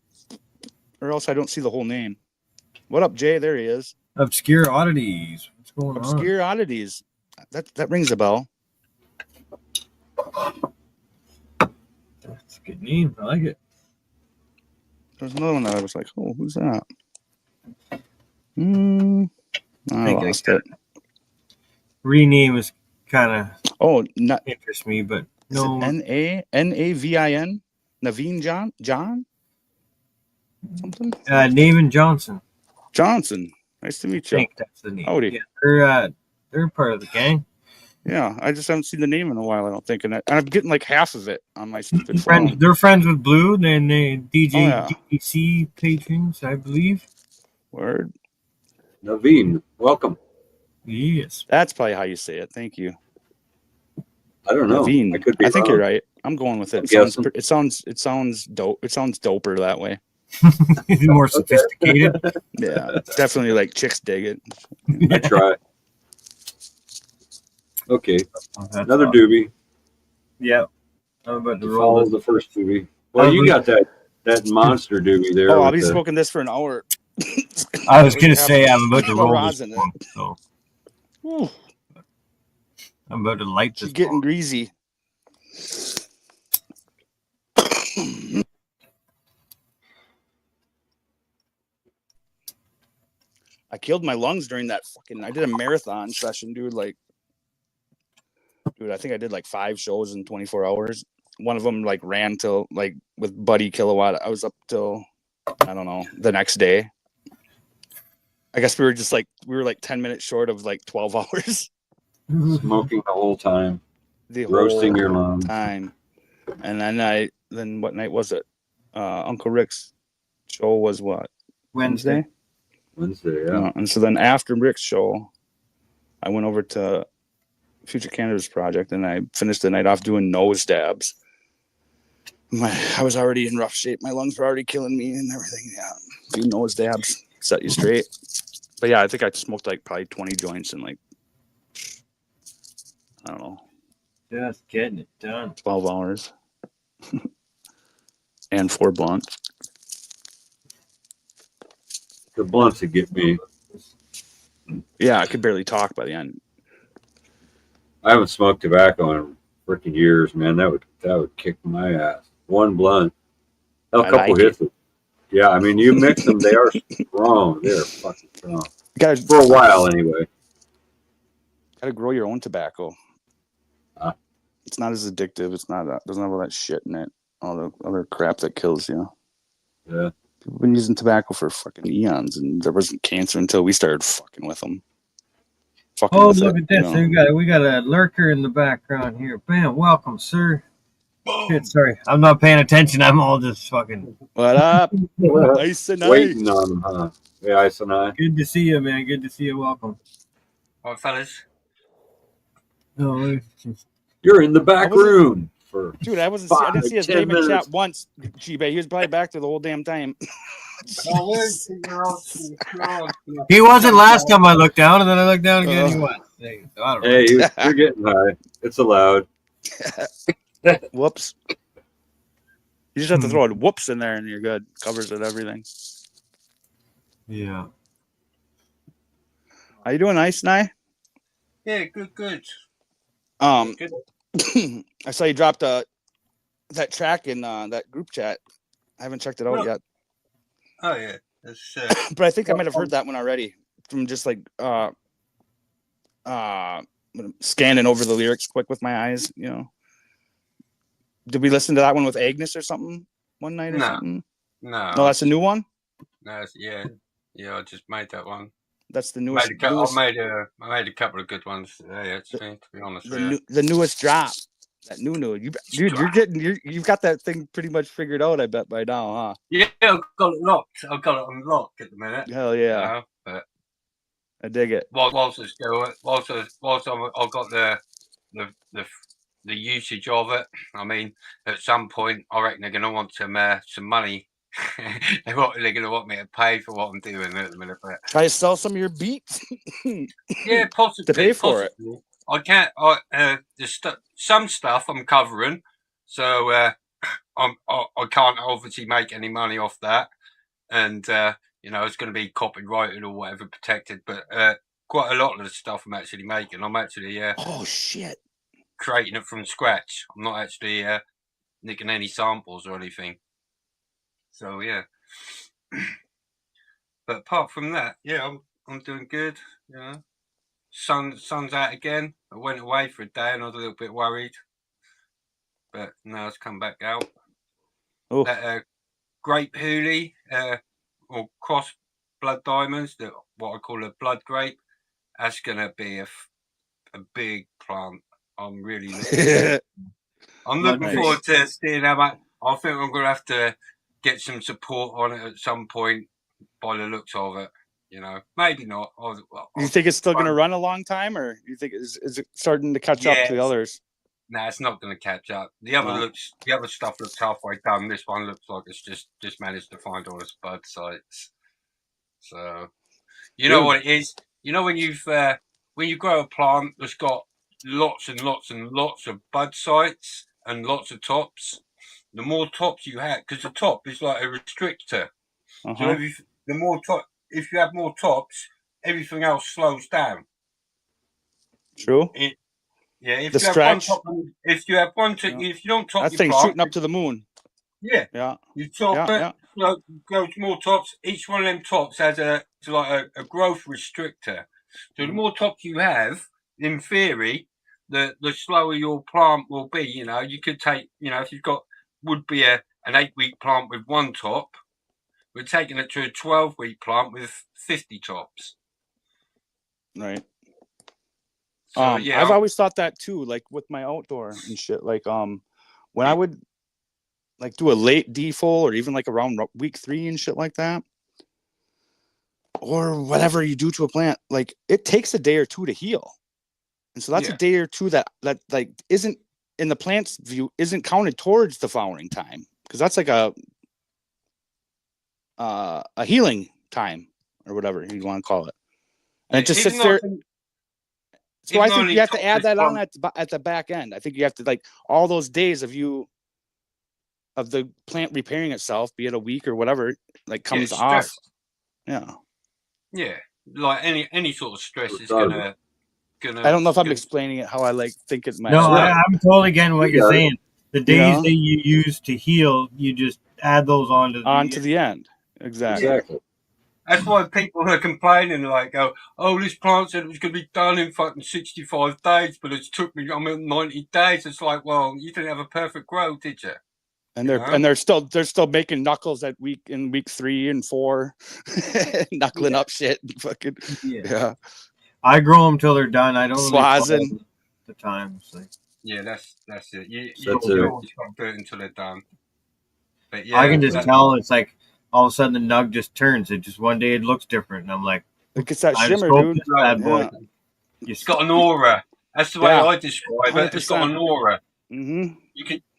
Or else I don't see the whole name. What up, Jay? There he is. Obscure oddities. What's going on? Obscure Oddities. That rings a bell. That's a good name. I like it. There's another one that I was like, oh, who's that? I think I lost got it. Rename is kind of Oh, not interests me, but is no. it Navin? Naveen John? Something? Navin Johnson. Johnson. Nice to meet I you. think that's the name. Howdy. Yeah, they're part of the gang. Yeah, I just haven't seen the name in a while, I don't think. And I'm getting like half of it on my stupid phone. They're friends with Blue. Then they DJ Oh, yeah. DDC patrons, I believe. Word. Naveen, welcome. Yes. That's probably how you say it. Thank you. I don't know. Naveen. I could be I think wrong. you're right. I'm going with it. I'm It sounds dope. It sounds doper that way. More sophisticated. Yeah, definitely like chicks dig it. I try. Okay, That's another awesome. doobie. Yeah. I'm about to To roll follow this. the first doobie. Well, you got that monster doobie there. Oh, I'll with be the- smoking this for an hour. I was gonna say I'm about to No roll rosin this in one, so Ooh, I'm about to light she's this. getting one. greasy. I killed my lungs during that I did a marathon session, dude. Like, dude, I think I did like 5 shows in 24 hours. One of them like ran till like with Buddy Kilowatt. I was up till, I don't know, the next day. I guess we were like 10 minutes short of like 12 hours. smoking the whole time, The roasting whole your lungs. time. And then what night was it? Uncle Rick's show was what? Wednesday? Wednesday, yeah. And so then after Rick's show, I went over to Future Cannabis Project and I finished the night off doing nose dabs. I was already in rough shape. My lungs were already killing me and everything. Yeah, a few nose dabs set you straight. But yeah, I think I smoked like probably 20 joints in like, I don't know, Just getting it done. 12 hours. And 4 blunts. The blunts would get me. Yeah, I could barely talk by the end. I haven't smoked tobacco in freaking years, man. That would kick my ass. One blunt. Hell, a I couple like hits. Yeah, I mean, you mix them, they are strong. They're fucking strong. For a while, anyway. Gotta grow your own tobacco. Ah. It's not as addictive. Doesn't have all that shit in it. All the other crap that kills you. Yeah. People have been using tobacco for fucking eons, and there wasn't cancer until we started fucking with them. Oh, look at this! We got a lurker in the background here. Bam! Welcome, sir. Shit, sorry, I'm not paying attention. I'm all just fucking. What up? Ice and Waiting on them, huh? Yeah, Ice and I. Good to see you, man. Good to see you. Welcome. What, fellas? No, You're in the back room. Dude, I didn't see his 10 name in chat minutes. once. G-Bay, he was probably back there the whole damn time. he wasn't last time I looked down, and then I looked down again. He was. I don't know. Hey, you're getting high. It's allowed. Whoops. You just have to throw a whoops in there and you're good. Covers it everything. Yeah. How you doing, Ice Nye? Yeah, good. Good. I saw you dropped that track in that group chat. I haven't checked it out yet. Oh yeah, it's But I think I might have heard that one already from just like scanning over the lyrics quick with my eyes, you know. Did we listen to that one with Agnes or something one night or something? No, that's a new one. No, yeah. I just made that one. That's the newest. I made a couple of good ones today, actually. To be honest with you. The newest drop. That new. Dude, you've got that thing pretty much figured out. I bet by now, huh? Yeah, I've got it locked. I've got it unlocked at the minute. Hell yeah, You know, but I dig it. whilst I've got the usage of it, I mean, at some point, I reckon they're going to want some money. They're going to want me to pay for what I'm doing at the minute. But Try to sell some of your beats. yeah, possibly To pay for it. I can't. Some stuff I'm covering, so I can't obviously make any money off that, and you know, it's going to be copyrighted or whatever, protected. But quite a lot of the stuff I'm actually making, I'm actually Oh shit! creating it from scratch. I'm not actually nicking any samples or anything. So yeah. But apart from that, yeah, I'm doing good. You know, sun's out again. I went away for a day and I was a little bit worried, but now it's come back out. Oh, That grape hoolie, or cross blood diamonds, that what I call a blood grape, that's gonna be a big plant. I'm really I'm looking Nice. forward to seeing how much. I think I'm gonna have to get some support on it at some point by the looks of it. You know, maybe not. you think it's still going to run a long time, or you think is it starting to catch up to the Yes. others? Nah, it's not going to catch up. The other stuff looks halfway done. This one looks like it's just managed to find all its bud sites. So, you know what it is. You know when you grow a plant that's got lots and lots and lots of bud sites and lots of tops. The more tops you have, because the top is like a restrictor. So if you have more tops, everything else slows down. True. Yeah, if The you have stretch. if you have one, if you don't top That your thing's plant, shooting up to the moon. yeah, Yeah. you top Yeah, it, goes more tops. Each one of them tops has a growth restrictor. So the more tops you have, in theory, the slower your plant will be. You know, you could take, you know, if you've got would be an 8-week plant with one top, we're taking it to a 12-week plant with 50 tops. Right. So yeah, I've always thought that too, like with my outdoor and shit. Like when I would like do a late defoil or even like around week 3 and shit like that, or whatever you do to a plant, like it takes a day or two to heal, and so that's a day or two that like isn't in the plant's view isn't counted towards the flowering time, because that's like a healing time or whatever you want to call it, and it just sits there. So I think you have to add that on at the back end. I think you have to, like, all those days of the plant repairing itself, be it a week or whatever, like comes off. Yeah. Yeah, like any sort of stress is gonna. I don't know if I'm explaining it how I like think it might. No, I'm totally getting what you're saying. The days that you use to heal, you just add those on to the end. Exactly. That's why people are complaining, like, oh, this plant said it was going to be done in fucking 65 days, but it's took me, 90 days. It's like, well, you didn't have a perfect grow, did you? And they're still making knuckles in week 3 and 4, knuckling up shit. Fucking yeah. I grow them till they're done. I don't swazzing the time. So. Yeah, that's it. You That's always got to do it until they're done. But yeah, I can just tell it's like all of a sudden the nug just turns. It just one day it looks different, and I'm like, it gets that shimmer, dude. Bad boy. It's got an aura. That's the way I describe it. 100%. It's got an aura. Mm-hmm.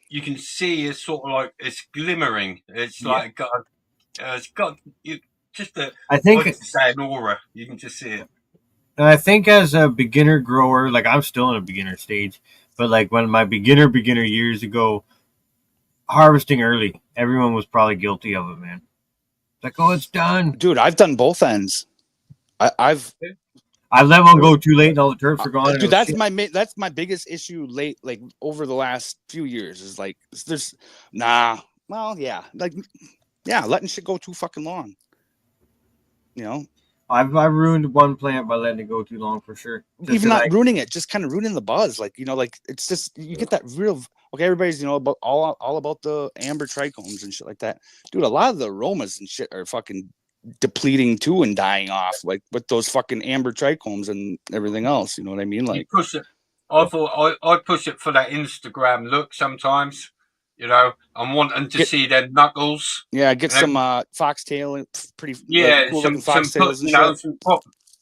You can see it's sort of like it's glimmering. It's like it's got just a. I think it's an aura. You can just see it. And I think as a beginner grower, like I'm still in a beginner stage, but like when my beginner years ago, harvesting early, everyone was probably guilty of it, man. It's like, oh, it's done. Dude, I've done both ends. I let one go too late and all the turfs are gone. Dude, that's my biggest issue late, like over the last few years, is like there's letting shit go too fucking long. You know? I've ruined one plant by letting it go too long for sure. Even not ruining it, just kind of ruining the buzz. Like, you know, like it's just you get that real everybody's, you know, about all about the amber trichomes and shit like that. Dude, a lot of the aromas and shit are fucking depleting too and dying off, like with those fucking amber trichomes and everything else. You know what I mean? Like I thought I push it for that Instagram look sometimes. You know, I'm wanting to Get- see their knuckles. Yeah, get And some foxtail, pretty yeah, cool looking some foxtails and you know, shit.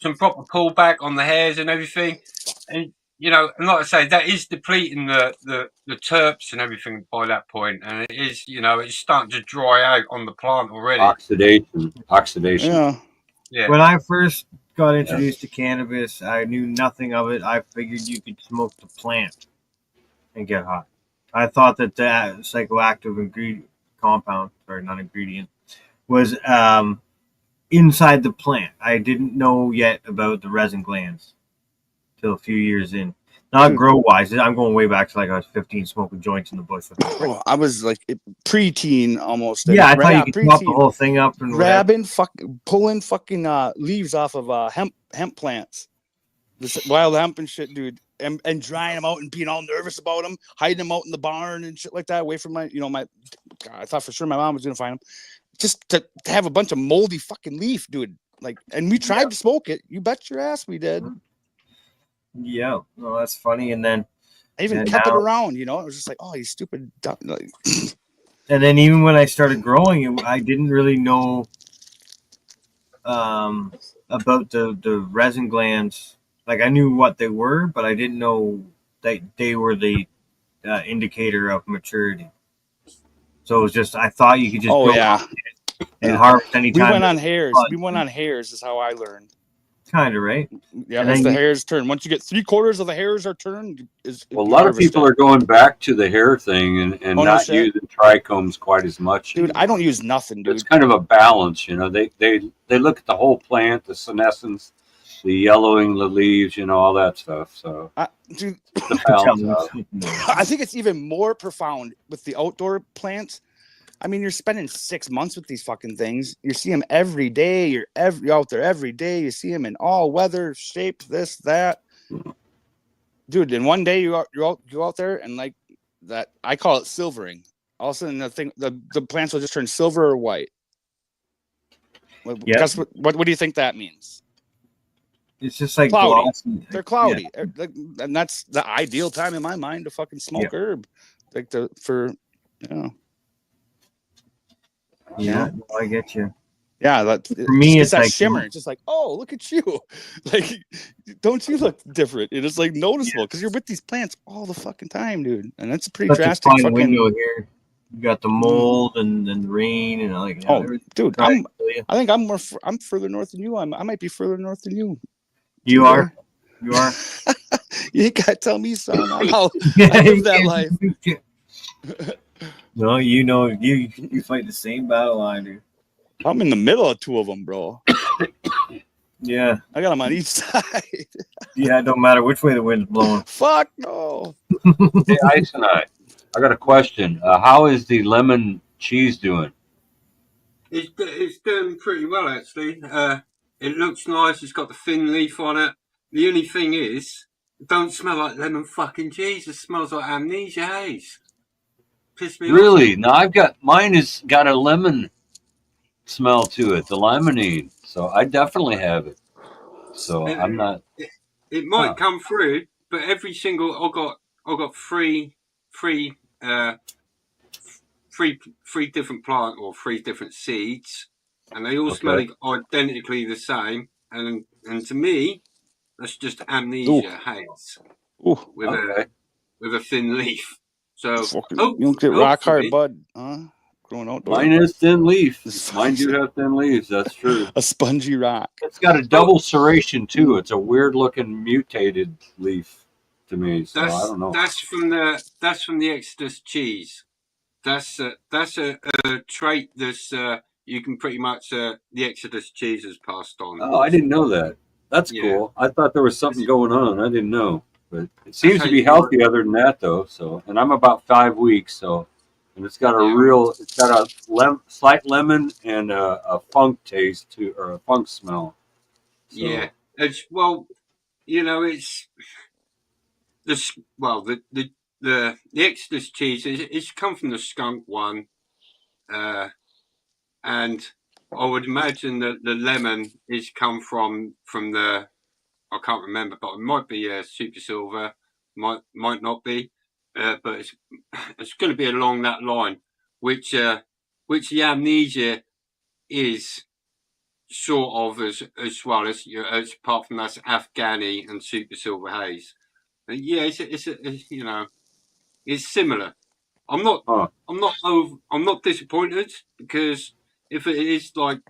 some proper pullback on the hairs and everything. And you know, and like I say, that is depleting the terps and everything by that point, and it is, you know, it's starting to dry out on the plant already. Oxidation. Yeah. Yeah, When I first got introduced to cannabis, I knew nothing of it. I figured you could smoke the plant and get high. I thought that that psychoactive ingredient compound, sorry, not ingredient, was inside the plant. I didn't know yet about the resin glands till a few years in. Not Dude. grow wise. I'm going way back to like I was 15 smoking joints in the bush with them. Bro, I was like preteen almost. Yeah, I thought you could chop the preteen. whole thing up and whatever. Grabbing, pulling fucking leaves off of hemp plants, this wild hemp and shit, dude, and drying them out and being all nervous about them, hiding them out in the barn and shit like that, away from my, God, I thought for sure my mom was gonna find them, just to have a bunch of moldy fucking leaf, dude. Like, and we tried to smoke it. You bet your ass we did. Yeah, well, that's funny. And then I even And kept it now- around, you know. It was just like, oh, you stupid, dumb. Like, And then even when I started growing, I didn't really know about the resin glands. Like I knew what they were, but I didn't know that they were the indicator of maturity. So it was just I thought you could just oh go yeah, and harvest we anytime. went on hairs. fun. We went on hairs, is how I learned. Kind of right. Yeah, And as then the you- hairs turn. Once you get 3/4 of the hairs are turned, Well, a lot of people are going back to the hair thing and Oh, no not shit. using trichomes quite as much. Dude, anymore. I don't use nothing, dude. It's kind of a balance, you know. They look at the whole plant, the senescence, the yellowing, the leaves, you know, all that stuff. So Dude, the balance out. I think it's even more profound with the outdoor plants. I mean, you're spending 6 months with these fucking things. You see them every day. You're out there every day. You see them in all weather, shapes, this, that. Dude, and one day you go out there and like that, I call it silvering. All of a sudden, the plants will just turn silver or white. Yeah. Guess what do you think that means? It's just like Cloudy. glossy. They're cloudy, and that's the ideal time in my mind to fucking smoke herb, like Yeah, no, I get you. yeah. That For me, it's it's that like shimmer. It's just like, oh, look at you, like, don't you look different? It is like noticeable because you're with these plants all the fucking time, dude, and that's a pretty such a drastic fine fucking window here. You got the mold and the rain and like. Oh, everything. dude, Right, I think I'm further north than you. I might be further north than you. You are. You are. You ain't gotta tell me something. I Yeah, live that life. No, you know, you fight the same battle I do. I'm in the middle of two of them, bro. Yeah, I got them on each side. yeah. It don't matter which way the wind's blowing. Fuck no. Hey, Ice and I got a question. How is the lemon cheese doing? it's doing pretty well actually. It looks nice. It's got the thin leaf on it. The only thing is, it don't smell like lemon fucking cheese. It smells like amnesia haze. Piss me off. Really? No, mine has got a lemon smell to it, the limonene. So I definitely have it. So I'm not. It might Huh. come through, but every single I got three different plant or 3 different seeds, and they all smell Okay. identically the same. And to me, that's just amnesia haze Ooh, with Okay. a thin leaf. So fucking, you don't get rock hard bud, huh? Growing outdoors. Mine is thin leaf. This Mine do have thin leaves. That's true. a spongy rock. It's got a double serration too. It's a weird looking mutated leaf to me. So I don't know. That's from the Exodus cheese. That's a trait that's you can pretty much the Exodus cheese has passed on. Oh, I didn't know that. That's Yeah. cool. I thought there was something going on. I didn't know. But it seems how to be you healthy other than that though. So, and I'm about 5 weeks. So, and it's got a slight lemon and a funk taste to, or a funk smell. So, Yeah, it's it's the Exodus cheese. It's come from the skunk one, and I would imagine that the lemon is come from the I can't remember, but it might be Super Silver. might not be, but it's going to be along that line, which the amnesia is sort of as well as apart from that's Afghani and Super Silver Haze. Yeah, it's it's similar. I'm not disappointed because if it is like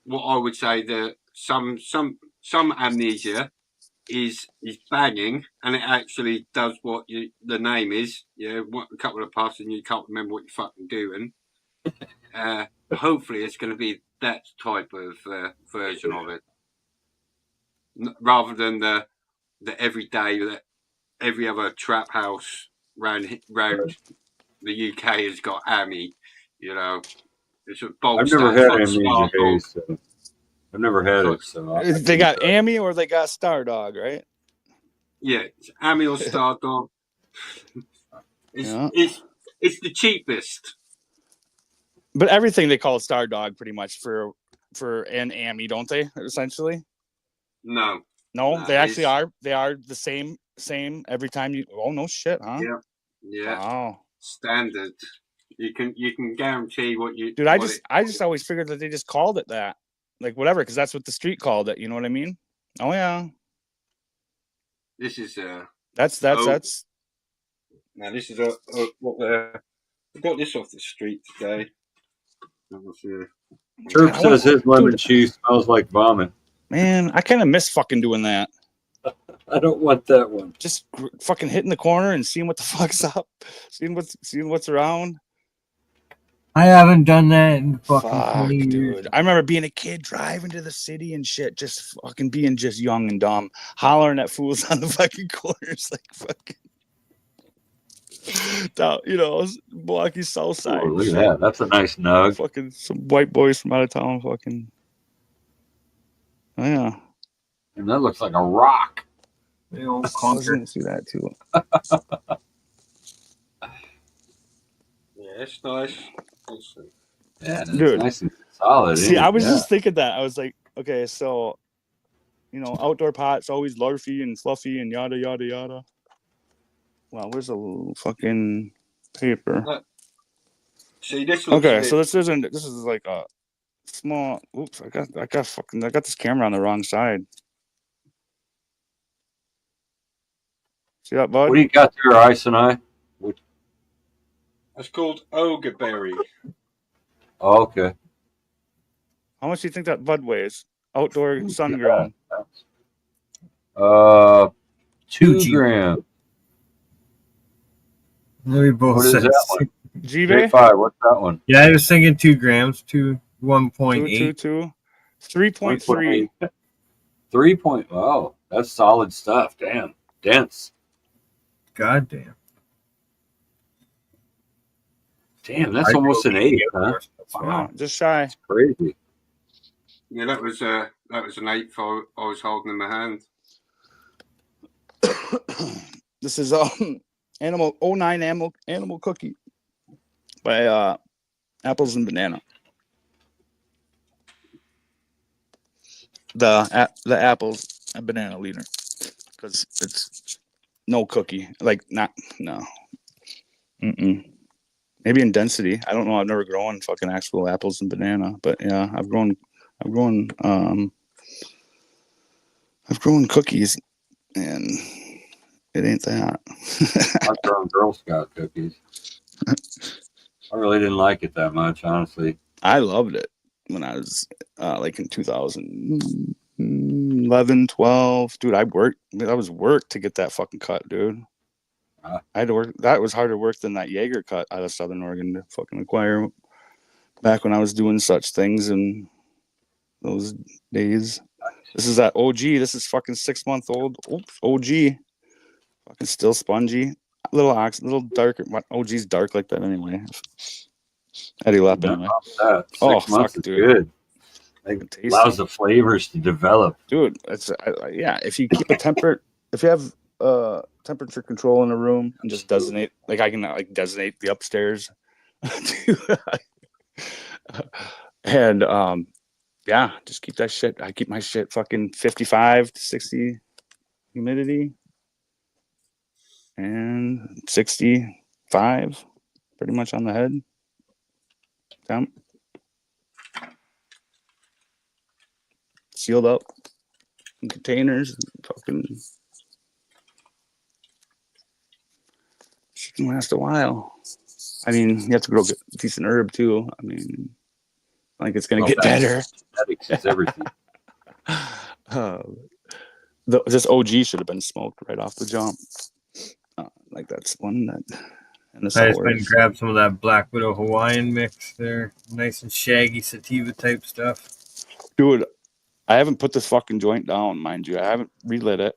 what I would say some amnesia is banging and it actually does what the name is. Yeah, a couple of puffs and you can't remember what you're fucking doing. Hopefully, it's going to be that type of version of it, rather than the everyday that every other trap house round the UK has got Ami. You know, it's a bold I've never standard. had Like Amnesia Stardog. Haze, so I've never had it. So They got Amy or they got Stardog, right? Yeah, it's Ami or Stardog. Yeah. It's the cheapest. But everything they call Stardog pretty much for an Amy, don't they? Essentially. No, No, No, they actually it's- are. They are the same every time you. Oh no shit, huh? yeah, Wow, standard. You can guarantee what you. dude, I just always figured that they just called it that, like whatever, because that's what the street called it. You know what I mean? Oh yeah, This is that's now this is what I got this off the street today. Chirp I wanna- says his lemon dude. cheese smells like vomit. man. I kind of miss fucking doing that. I don't want that one. Just fucking hitting the corner and seeing what the fuck's up, seeing what's around. I haven't done that in fucking Fuck, 20 years. dude. I remember being a kid driving to the city and shit, just fucking being just young and dumb, hollering at fools on the fucking corners, like fucking down, Milwaukee South Side. Oh, look at that. That's a nice nug. Fucking some white boys from out of town, fucking. Oh, yeah. And that looks like a rock. The old I was clunker. gonna see that too. Yeah, it's nice. Yeah, that's Dude. nice and solid. See, isn't I it? was Yeah. just thinking that. I was like, okay, so, outdoor pot's always larfy and fluffy and yada, yada, yada. Wow, where's the little fucking paper? See, this looks Okay, a bit- so this is like a small, oops, I got this camera on the wrong side. See that, bud? What do you got there, Ice and I? It's called Ogre Berry. Oh, okay. How much do you think that bud weighs? Outdoor sun grown. 2 G. grams. We both What is said that one? Jive? J5, what's that one? Yeah, I was thinking 2 grams, 1.8. 222. 3.3. 3 point. Wow, that's solid stuff. Damn, dense. God damn. Damn, that's almost an 8, huh? Yeah, just shy. Crazy. Yeah, that was an 8 I was holding in my hand. This is animal 09 animal cookie by Apples and Banana. The apples and banana leader, because it's no cookie, like no. Maybe in density. I don't know. I've never grown fucking actual apples and banana, but yeah, I've grown cookies, and it ain't that. I've grown Girl Scout cookies. I really didn't like it that much, honestly. I loved it when I was like in 2011, 12. Dude, that was work to get that fucking cut, dude. I had to work. That was harder work than that Jaeger cut out of Southern Oregon to fucking acquire back when I was doing such things in those days. This is that OG. This is fucking 6-month-old. Oops, OG. Fucking still spongy. Little darker. OG's dark like that anyway. Eddie Lap Nothing anyway. wrong with that. 6 Oh, months fuck, is dude. good. It Tasty. allows the flavors to develop. Dude, it's yeah. If you keep if you have temperature control in a room and just designate, like I can designate the upstairs, and yeah, just keep that shit. I keep my shit fucking 55 to 60 humidity. and 65, pretty much on the head. Temp. Sealed up in containers. Fucking she can last a while. I mean, you have to grow decent herb too. I mean, like it's gonna get better. Genetics is everything. This OG should have been smoked right off the jump. Like that's one that. And the I just went and grabbed some of that Black Widow Hawaiian mix there. Nice and shaggy sativa type stuff. Dude, I haven't put this fucking joint down, mind you. I haven't relit it.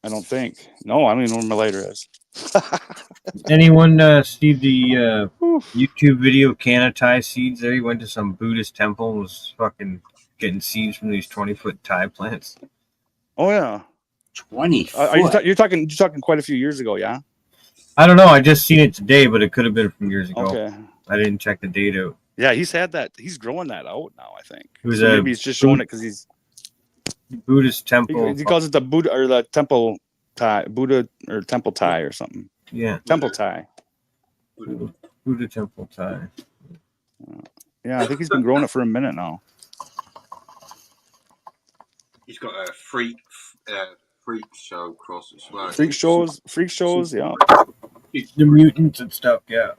I don't think. No, I don't even know where my lighter is. Anyone see the YouTube video Kanatai seeds there? He went to some Buddhist temple and was fucking getting seeds from these 20-foot Thai plants. Oh yeah, 20. You're talking quite a few years ago, yeah? I don't know. I just seen it today, but it could have been from years ago. Okay. I didn't check the date out. Yeah, he's had that. He's growing that out now, I think. It was maybe he's just showing it because he's Buddhist temple. He calls it the Buddha or the temple Thai, Buddha or temple Thai or something. Yeah, temple Thai. Buddha temple Thai. Yeah, I think he's been growing it for a minute now. He's got a freak show cross as well. Freak shows, yeah. The mutants and stuff, yeah.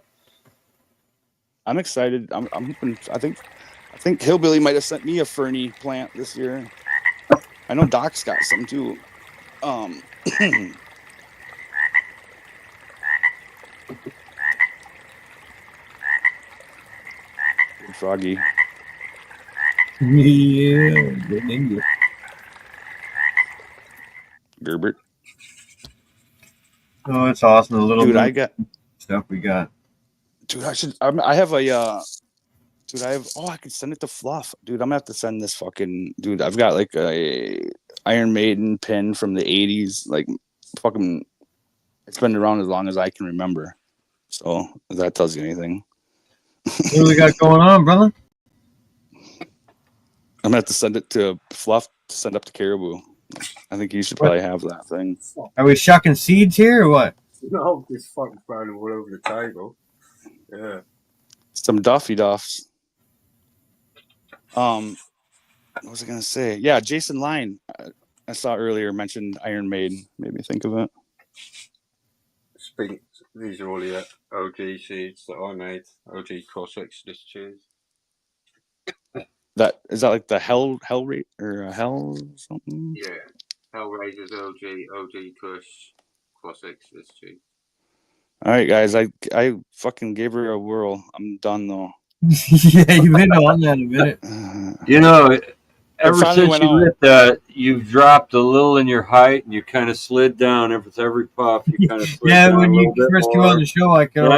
I'm excited. I'm hoping. I think Hillbilly might have sent me a Fernie plant this year. I know Doc's got some too. Froggy. Yeah. Gerbert. Oh, it's awesome. The little dude, I got stuff we got. Dude, I have a dude, I could send it to Fluff. Dude, I'm gonna have to send this fucking dude. I've got like a Iron Maiden pin from the 80s. Like fucking it's been around as long as I can remember. So if that tells you anything. What do we got going on, brother? I'm gonna have to send it to Fluff to send up to Caribou. I think you should probably have that thing. Are we shucking seeds here or what? No, just fucking throwing them all over the table. Yeah. Some Duffy Duffs. What was I gonna say? Yeah, Jason Line. I saw earlier mentioned Iron Maiden. Made me think of it. These are all the OG seeds that I made. OG Cross Exodus cheers. That is that like the Hell rate or Hell something? Yeah. Hellraisers OG Kush Cross Exodus cheers. All right, guys. I fucking gave her a whirl. I'm done though. Yeah, you've been on that a minute. You know, ever finally since went you on. lit that, you've dropped a little in your height, and you kind of slid down. Every puff, you kind of slid Yeah, down when a you little bit first came more. on the show, I could.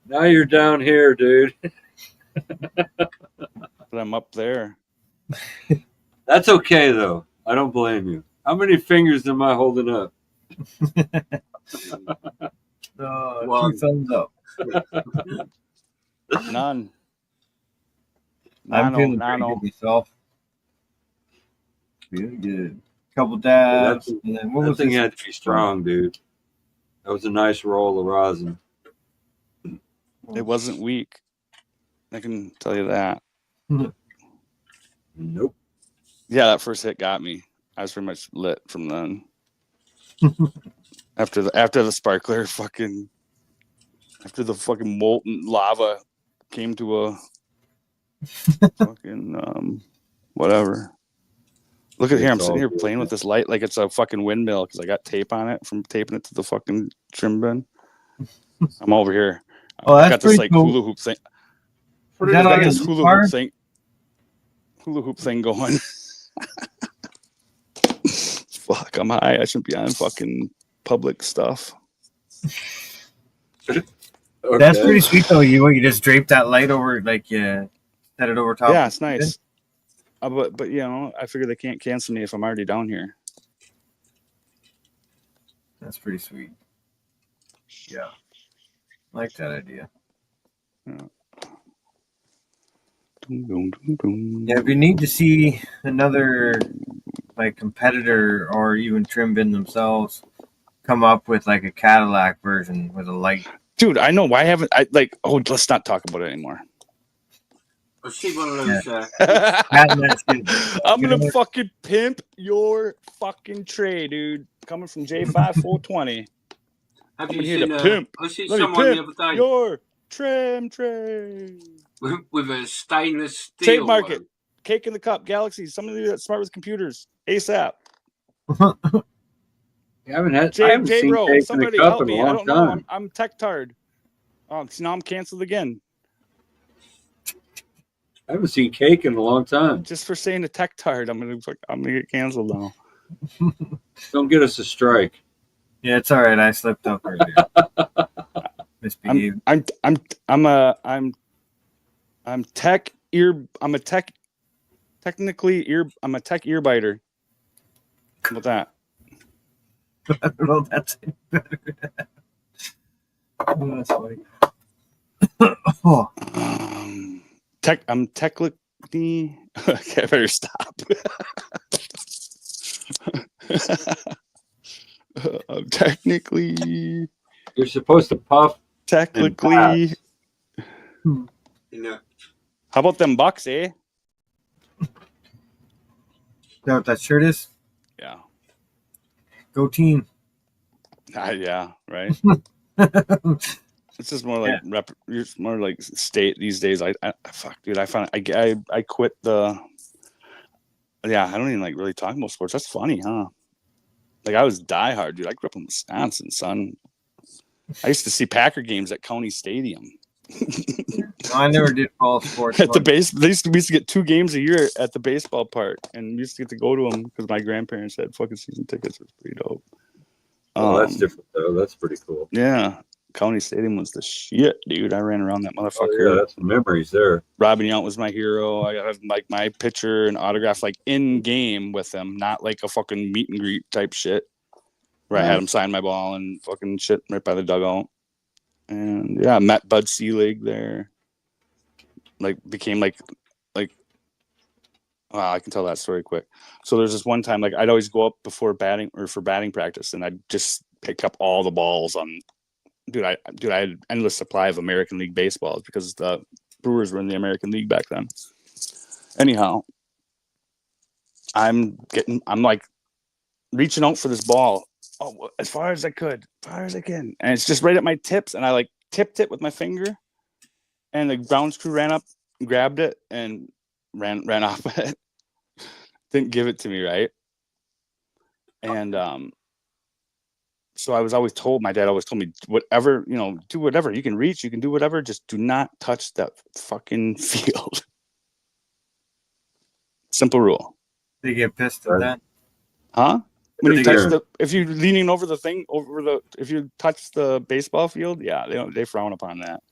Now you're down here, dude. But I'm up there. That's okay though. I don't blame you. How many fingers am I holding up? 2 thumbs up. None. I'm feeling pretty Nano. good myself. Feeling good. Couple dabs, and then what That was thing this? had to be strong, dude. That was a nice roll of rosin. It wasn't weak. I can tell you that. Nope. Yeah, that first hit got me. I was pretty much lit from then. after the sparkler fucking molten lava came to a fucking whatever. Look at here, I'm sitting here playing with this light like it's a fucking windmill because I got tape on it from taping it to the fucking trim bin. I'm over here. Oh, I that's got this pretty like cool. hula hoop thing. Is that I got on this your hula car? hoop thing going. Fuck, I'm high. I shouldn't be on fucking public stuff. Okay. That's pretty sweet though. You just drape that light over, like you set it over top. Yeah, it's nice. But you know, I figure they can't cancel me if I'm already down here. That's pretty sweet. Yeah, I like that idea. Yeah, if you need to see another like competitor or even trim bin themselves, come up with like a Cadillac version with a light. Dude, I know. Why haven't I like? Oh, let's not talk about it anymore. I see one of those. Cadillac's good. I'm You know gonna what? fucking pimp your fucking tray, dude. Coming from J5 420. Have I'm you here seen? to pimp. I see Let me someone the pimp other day your tram tray. with a stainless steel. Trademark it. Cake in the cup, Galaxy. Somebody that's smart with computers. ASAP. I haven't J seen bro, Cake in the somebody Cup help in a me. I long don't know. time. I'm tech tard. Oh, so now I'm canceled again. I haven't seen Cake in a long time. Just for saying a tech tard, I'm gonna get canceled now. Don't get us a strike. Yeah, it's all right. I slipped up earlier. Misbehaved. I'm tech ear. I'm a tech ear biter. How about that? I don't know if that's any better. Oh, that's funny. Oh, I'm technically. Okay, I better stop. I'm technically. You're supposed to puff. Technically. You know, How about them Bucks, eh? you know what that shirt is? Yeah. Go team. Yeah. Right. It's just more like it's more like state these days. I fuck, dude. I found I quit the. Yeah, I don't even like really talk about sports. That's funny, huh? Like I was diehard, dude. I grew up in Wisconsin, son. I used to see Packer games at County Stadium. No, I never did fall sports. At the base, we used to get 2 games a year at the baseball park, and we used to get to go to them because my grandparents had fucking season tickets. It was pretty dope. Oh, that's different though. That's pretty cool. Yeah, County Stadium was the shit, dude. I ran around that motherfucker. Oh, yeah, that's the memories there. Robin Yount was my hero. I have like my picture and autograph like in game with him, not like a fucking meet and greet type shit where I had him sign my ball and fucking shit right by the dugout. And yeah, I met Bud Selig there. Like became like wow, I can tell that story quick. So there's this one time like I'd always go up before batting or for batting practice, and I'd just pick up all the balls on. Dude, I had an endless supply of American League baseballs because the Brewers were in the American League back then. Anyhow, I'm like reaching out for this ball. Oh, as far as I can. And it's just right at my tips. And I like tipped it with my finger. And the grounds crew ran up, grabbed it, and ran off with it. Didn't give it to me, right? And so I was always told, my dad always told me, whatever, do whatever. You can reach, you can do whatever. Just do not touch that fucking field. Simple rule. They get pissed at that? Huh? When you touch if you're leaning over the thing, if you touch the baseball field, yeah, they frown upon that.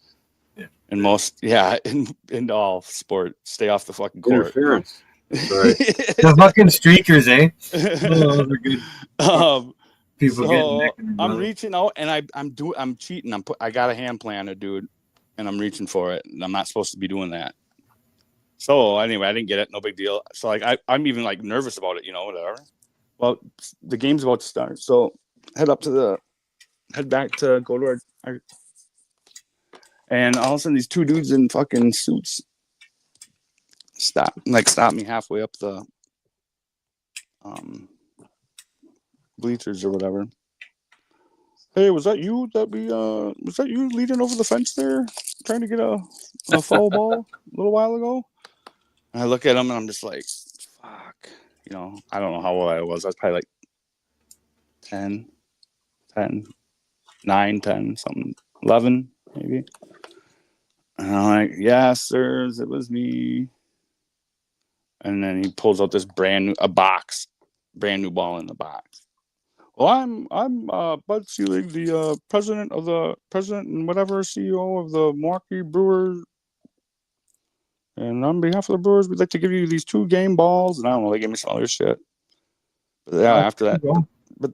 Yeah. And in all sport, stay off the fucking court. Interference. Sorry. The fucking streakers, eh? Oh, those are good. People getting I'm reaching out and I'm cheating. I got a hand planted, dude, and I'm reaching for it. And I'm not supposed to be doing that. So anyway, I didn't get it. No big deal. So like I'm even like nervous about it, whatever. Well, the game's about to start, so head back to go to our and all of a sudden these 2 dudes in fucking suits stop me halfway up the bleachers or whatever. Hey, was that you leaning over the fence there trying to get a foul ball a little while ago? And I look at him and I'm just like, fuck. I don't know how old I was. I was probably like 9, 10, something, 11 maybe. And I'm like, yeah, sirs, it was me. And then he pulls out this brand new ball in the box. Well, I'm Bud Selig, the president and whatever CEO of the Milwaukee Brewers. And on behalf of the Brewers, we'd like to give you these 2 game balls. And I don't know, they gave me some other shit. But yeah, after that. But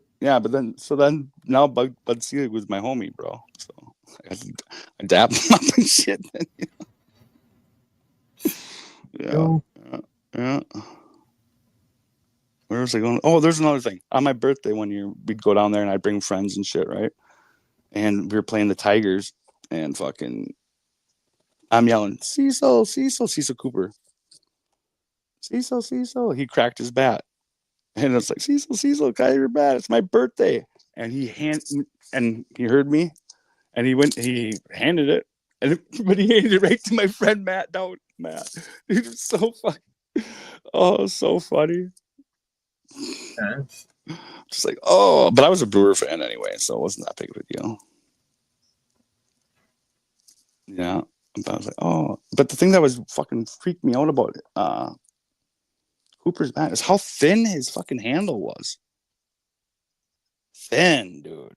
then now Bud Selig was my homie, bro. So I dapped him up and shit. Yeah. Where Where was I going? Oh, there's another thing. On my birthday one year, we'd go down there and I'd bring friends and shit, right? And we were playing the Tigers, and fucking, I'm yelling, Cecil, Cecil, Cecil Cooper. Cecil, Cecil. He cracked his bat. And it's like, Cecil, Cecil, can I have your bat? It's my birthday. And he heard me, and he handed it. But he handed it right to my friend Matt. No, Matt. It was so funny. Oh, so funny. Just like, oh, but I was a Brewer fan anyway, so it wasn't that big of a deal. Yeah. But I was like, oh, but the thing that was fucking freaked me out about Cooper's bat is how thin his fucking handle was. Thin, dude.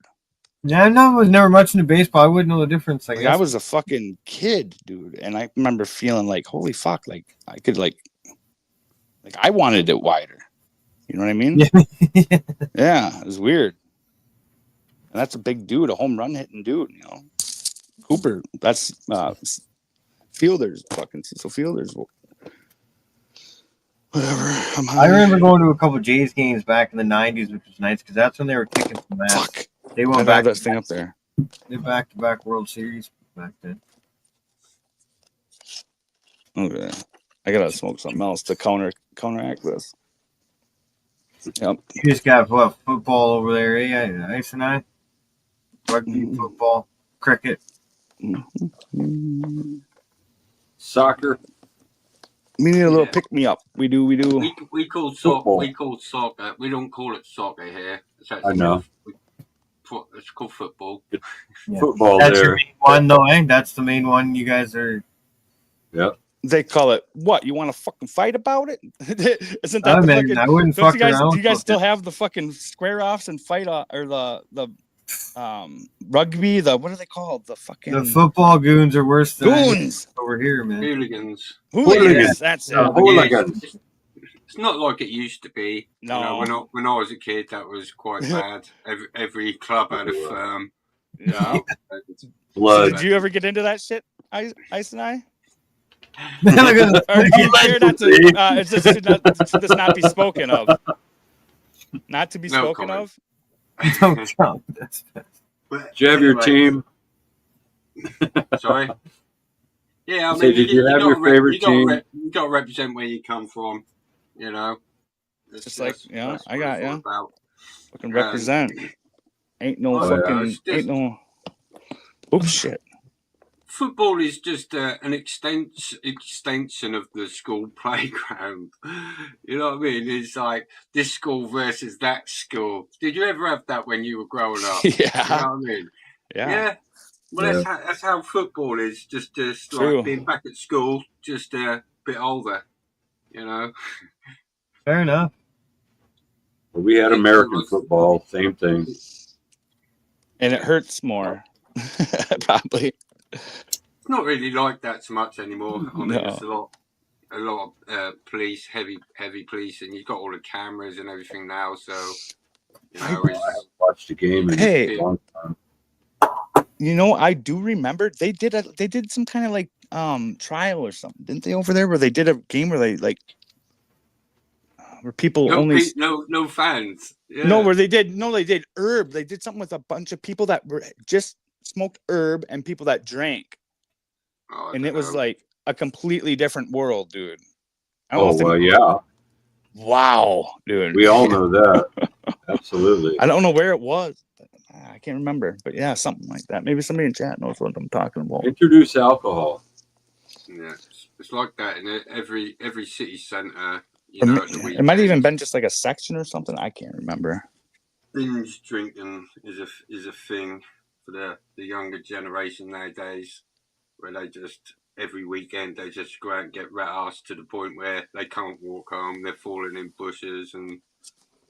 Yeah, I was never much into baseball. I wouldn't know the difference. I Like, guess I was a fucking kid, dude, and I remember feeling like, holy fuck, like I could like I wanted it wider. You know what I mean? Yeah. Yeah, it was weird. And that's a big dude, a home run hitting dude, you know. Cooper, that's Fielders, fucking Cecil Fielders. Whatever. I remember going to a couple Jays games back in the '90s, which was nice because that's when they were kicking some ass. Fuck. They I went have back that thing up there. They back-to-back World Series back then. Okay. I gotta smoke something else to counteract this. Yep. You just got what, football over there, eh? Ice and I? Rugby, football, cricket. Soccer. We need a little Yeah. pick me up. We do. We call soccer. Football. We call soccer. We don't call it soccer here. It's I know. It's called football. Yeah. Football That's your there. main one, though, eh? That's the main one you guys are... Yep. They call it what? You want to fucking fight about it? Isn't that I the mean, fucking? I wouldn't Don't fuck you guys, around do you guys with still it. have the fucking square offs and fight or the rugby? The what are they called? The fucking The football goons are worse than goons. over here, man. Hooligans. Hooligans. That's it. Yeah. Hooligans. It's not like it used to be. No. You know, when I was a kid, that was quite bad. Every club had a firm. Yeah. So Blood. did you ever get into that shit, Ice and I? Look at the- Or do you care not to? It's just should not be spoken of. Not to be No spoken comment. of. Don't count. That's But Did you have your anyway, team? Sorry. Yeah, I So mean, did you have gotta your favorite team? You got to represent where you come from. You know. Just like, yeah, that's I what got it's all ya. about. Fucking represent. Ain't no Oh, yeah. fucking. it's just- Ain't no. Oops, shit. Football is just an extension of the school playground. You know what I mean? It's like this school versus that school. Did you ever have that when you were growing up? You Yeah. know what I mean? Yeah. Well, that's how football is. Just True. like being back at school, just a bit older. You know. fair enough. We had American football. Same thing. And it hurts more. Probably. It's not really like that so much anymore. I mean, No. it's a lot of police, heavy police, and you've got all the cameras and everything now. So, you know, I haven't watched the game in Hey. a long time. You know, I do remember they did some kind of like trial or something, didn't they, over there, where they did a game where they like where people only no fans. Yeah. no where they did herb. They did something with a bunch of people that were just smoked herb and people that drank, Oh, I and don't it was know. like a completely different world, dude. I don't know Oh if they- well, yeah. Wow, dude. We all know that. Absolutely. I don't know where it was. I can't remember, but yeah, something like that. Maybe somebody in chat knows what I'm talking about. Introduce alcohol. Yeah, it's like that in every city centre. You Or know, ma- at the it might have even weekends. been just like a section or something. I can't remember. Binge drinking is a thing for the younger generation nowadays, where they just every weekend they just go out and get rat ass to the point where they can't walk home. They're falling in bushes, and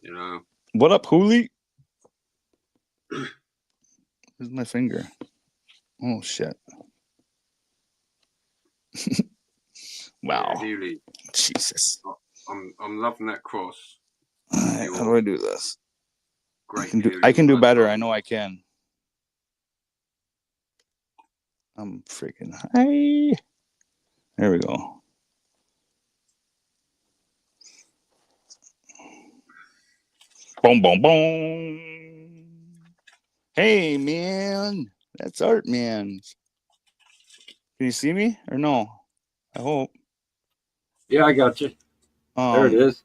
you know. What up, Hooli? Where's my finger? Oh shit! Wow, Yeah, really, Jesus! I'm loving that cross. All right, how do I do this? Great. I can do better. I know I can. I'm freaking high. There we go. Boom, boom, boom. Hey, man. That's Art Man. Can you see me or no? I hope. Yeah, I got you. There it is.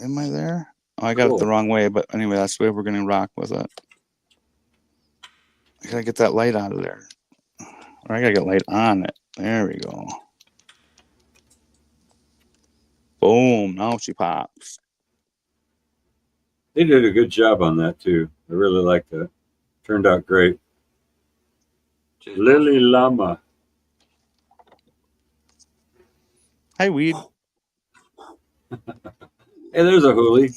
Am I there? Oh, I got it Cool. the wrong way, but anyway, that's the way we're going to rock with it. I got to get that light out of there. Or I got to get light on it. There we go. Boom. Now she pops. They did a good job on that too. I really liked that. Turned out great. Cheers, Lily Llama. Hi, Weed. Hey, there's a Hooli.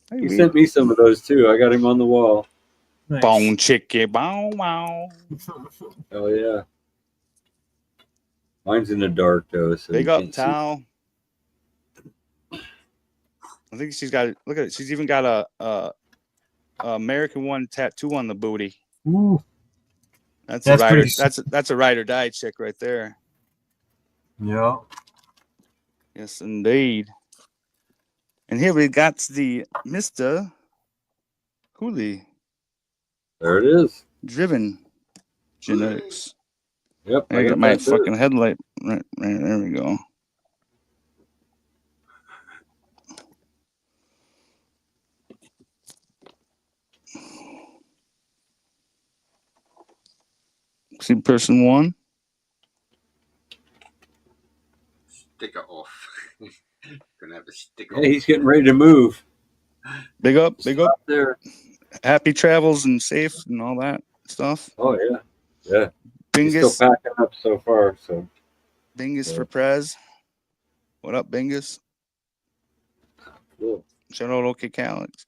Hi, He Weed. sent me some of those too. I got him on the wall. Nice. Bone chicken. Bow, wow. Oh yeah. Mine's in the dark though, so Big you up, can't see. Tao. I think she's got. Look at it. She's even got a American one tattoo on the booty. Ooh, That's That's a rider. pretty- That's a ride or die chick right there. yeah. Yes, indeed. And here we got the Mr. Hooli There it is. driven genetics. Yep. I got my that too. fucking headlight. Right, there we go. See person one. Stick it off. Gonna have a stick Hey, he's getting ready to move. Big up, big up. Stop there. Happy travels and safe and all that stuff. Oh yeah. Yeah. He's still Bingus, packing up so far, so Bingus Yeah. for Prez. What up, Bingus? cool. Shout out OK Calix.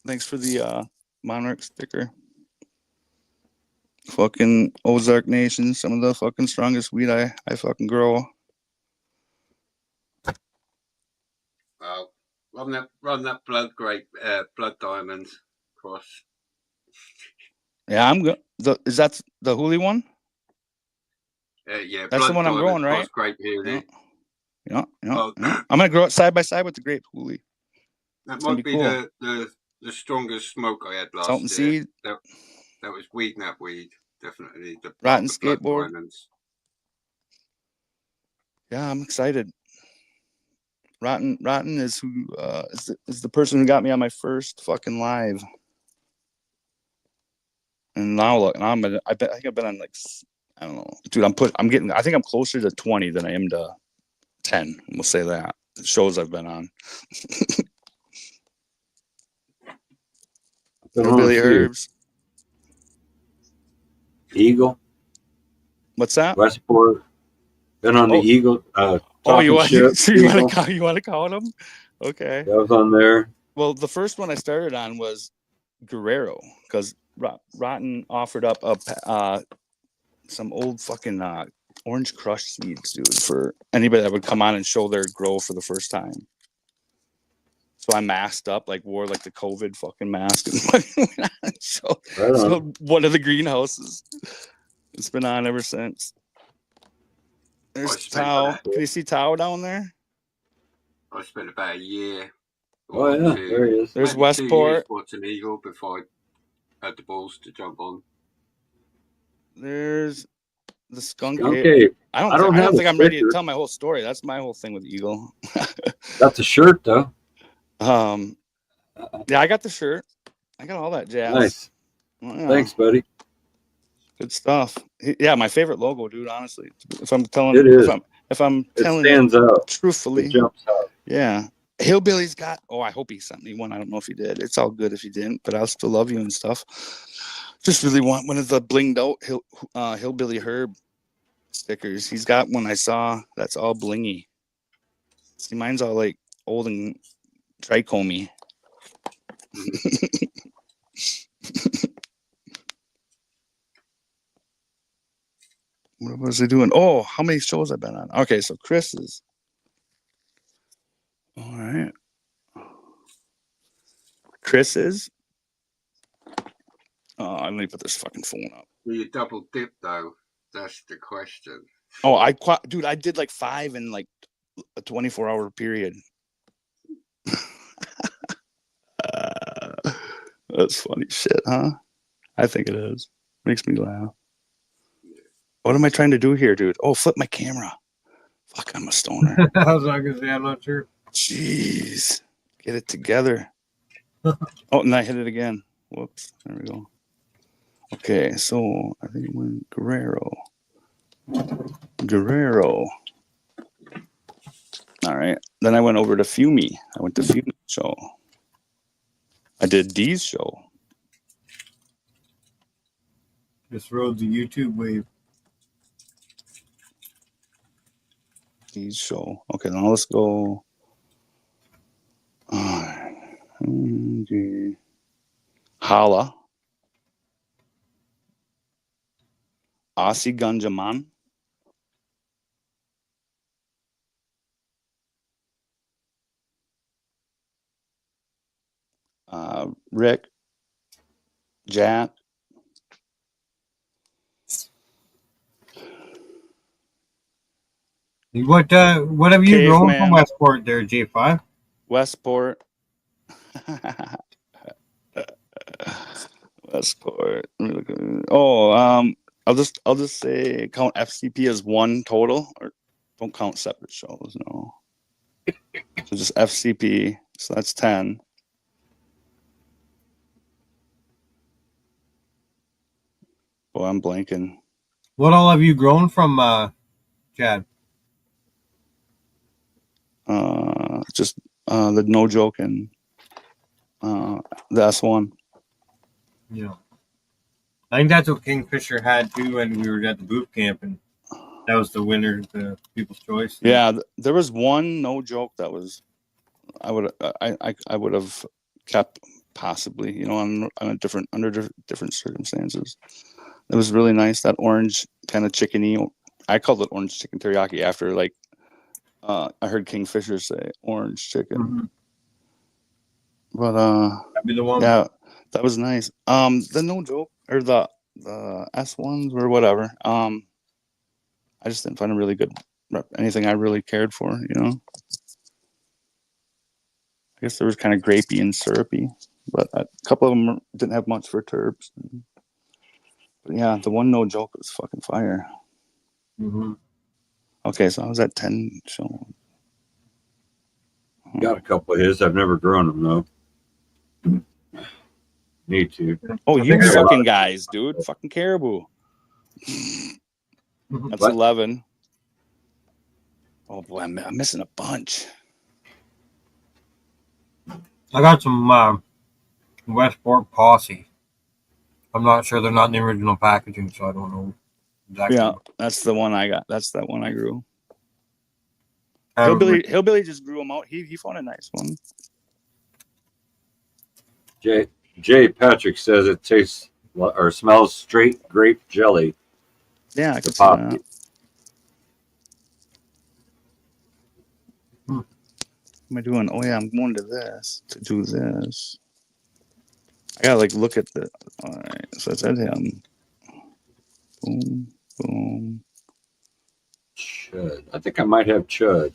Thanks for the Monarch sticker. Fucking Ozark Nation, some of the fucking strongest weed I fucking grow. Run that blood grape, blood diamond cross. Yeah, I'm good. Is that the Hooli one? Yeah, That's the blood one I'm diamond growing, cross right? grape here. Yeah. Yeah. Oh, I'm gonna grow it side by side with the grape Hooli. that gonna might be be cool. the strongest smoke I had last Salt and year. seed, That was weed nap weed, definitely. The Rotten the blood Skateboard. diamonds. Yeah, I'm excited. Rotten is who is the person who got me on my first fucking live. And now look, I think I've been on like, I don't know, dude. I think I'm closer to 20 than I am to 10. We'll say that. The shows I've been on. Been on Billy a few. Herbs. Eagle, What's that? Westport. Been on the Oh. Eagle. Oh, Talking you want ship. so you Eagle. want to call them? Okay. That was on there. Well, the first one I started on was Guerrero because Rotten offered up some old fucking orange crush seeds, dude, for anybody that would come on and show their grow for the first time. So I masked up, like wore like the COVID fucking mask and went on and showed, Right on. showed one of the greenhouses. It's been on ever since. There's I spent Tao. that. Can you see Tao down there? I spent about a year. Oh yeah, two- there he is. There's maybe 2 years Westport. watching Eagle before I had the balls to jump on. There's the skunk. Okay, I don't have think a I'm ready to sticker. tell my whole story. That's my whole thing with Eagle. That's a shirt though. Yeah, I got the shirt. I got all that jazz. Nice. Well, yeah, Thanks, buddy. good stuff. Yeah, my favorite logo, dude. Honestly, if I'm telling, It is. if I'm It telling it stands out. truthfully, It jumps out. yeah. Hillbilly's got. Oh, I hope he sent me one. I don't know if he did. It's all good if he didn't, but I'll still love you and stuff. Just really want one of the blinged out Hillbilly Herb stickers. He's got one I saw that's all blingy. See, mine's all like old and trichomy. What was I doing? Oh, how many shows I've been on? Okay, so Chris is. All right. Chris is. Let me put this fucking phone up. Will you double dip though? That's the question. Oh, dude, I did like 5 in like a 24-hour period. That's funny shit, huh? I think it is. Makes me laugh. What am I trying to do here, dude? Oh, flip my camera. Fuck, I'm a stoner. I was not gonna say. I'm not sure. Jeez. Get it together. Oh, and I hit it again. Whoops. There we go. Okay, so I think it went Guerrero. All right. Then I went over to Fumi. I went to Fumi's show. I did Dee's show. Just rode the YouTube wave. Dee's show. Okay, now let's go. Hala. Asi Ganjaman. Rick. Jack. What have you grown from Caveman. Westport there, J5? Westport. Westport. Let me look at it. Oh, I'll just say count FCP as one total, or don't count separate shows. No. So just FCP. So that's 10. Boy, I'm blanking. What all have you grown from, Chad? Just the No Joke and the S1. Yeah. I think that's what Kingfisher had too when we were at the boot camp, and that was the winner, the People's Choice. Yeah, there was one No Joke that was I would have kept possibly, you know, on a different under different circumstances. It was really nice, that orange kind of chickeny. I called it orange chicken teriyaki after like I heard Kingfisher say orange chicken. Mhm. But That'd be the one. yeah, that was nice. The No Joke or the S1s or whatever. I just didn't find a really good anything I really cared for, you know. I guess there was kind of grapey and syrupy, but a couple of them didn't have much for terps. But yeah, the one No Joke was fucking fire. Mm-hmm. Okay, so I was at 10 show. Got a couple of his. I've never grown them though. Need to. Oh, I you think I got- fucking guys, dude. Fucking caribou. That's What? 11. Oh boy, I'm missing a bunch. I got some Westport Posse. I'm not sure, they're not in the original packaging, so I don't know exactly. Yeah, that's the one I got. That's that one I grew. Um, Hillbilly just grew them out. He found a nice one. Jay Patrick says it tastes or smells straight grape jelly. Yeah, I The could see pop. that. What am I doing? Oh yeah, I'm going to this to do this. I gotta like look at the. All right, so it's at him. Boom, boom. Chud. I think I might have Chud.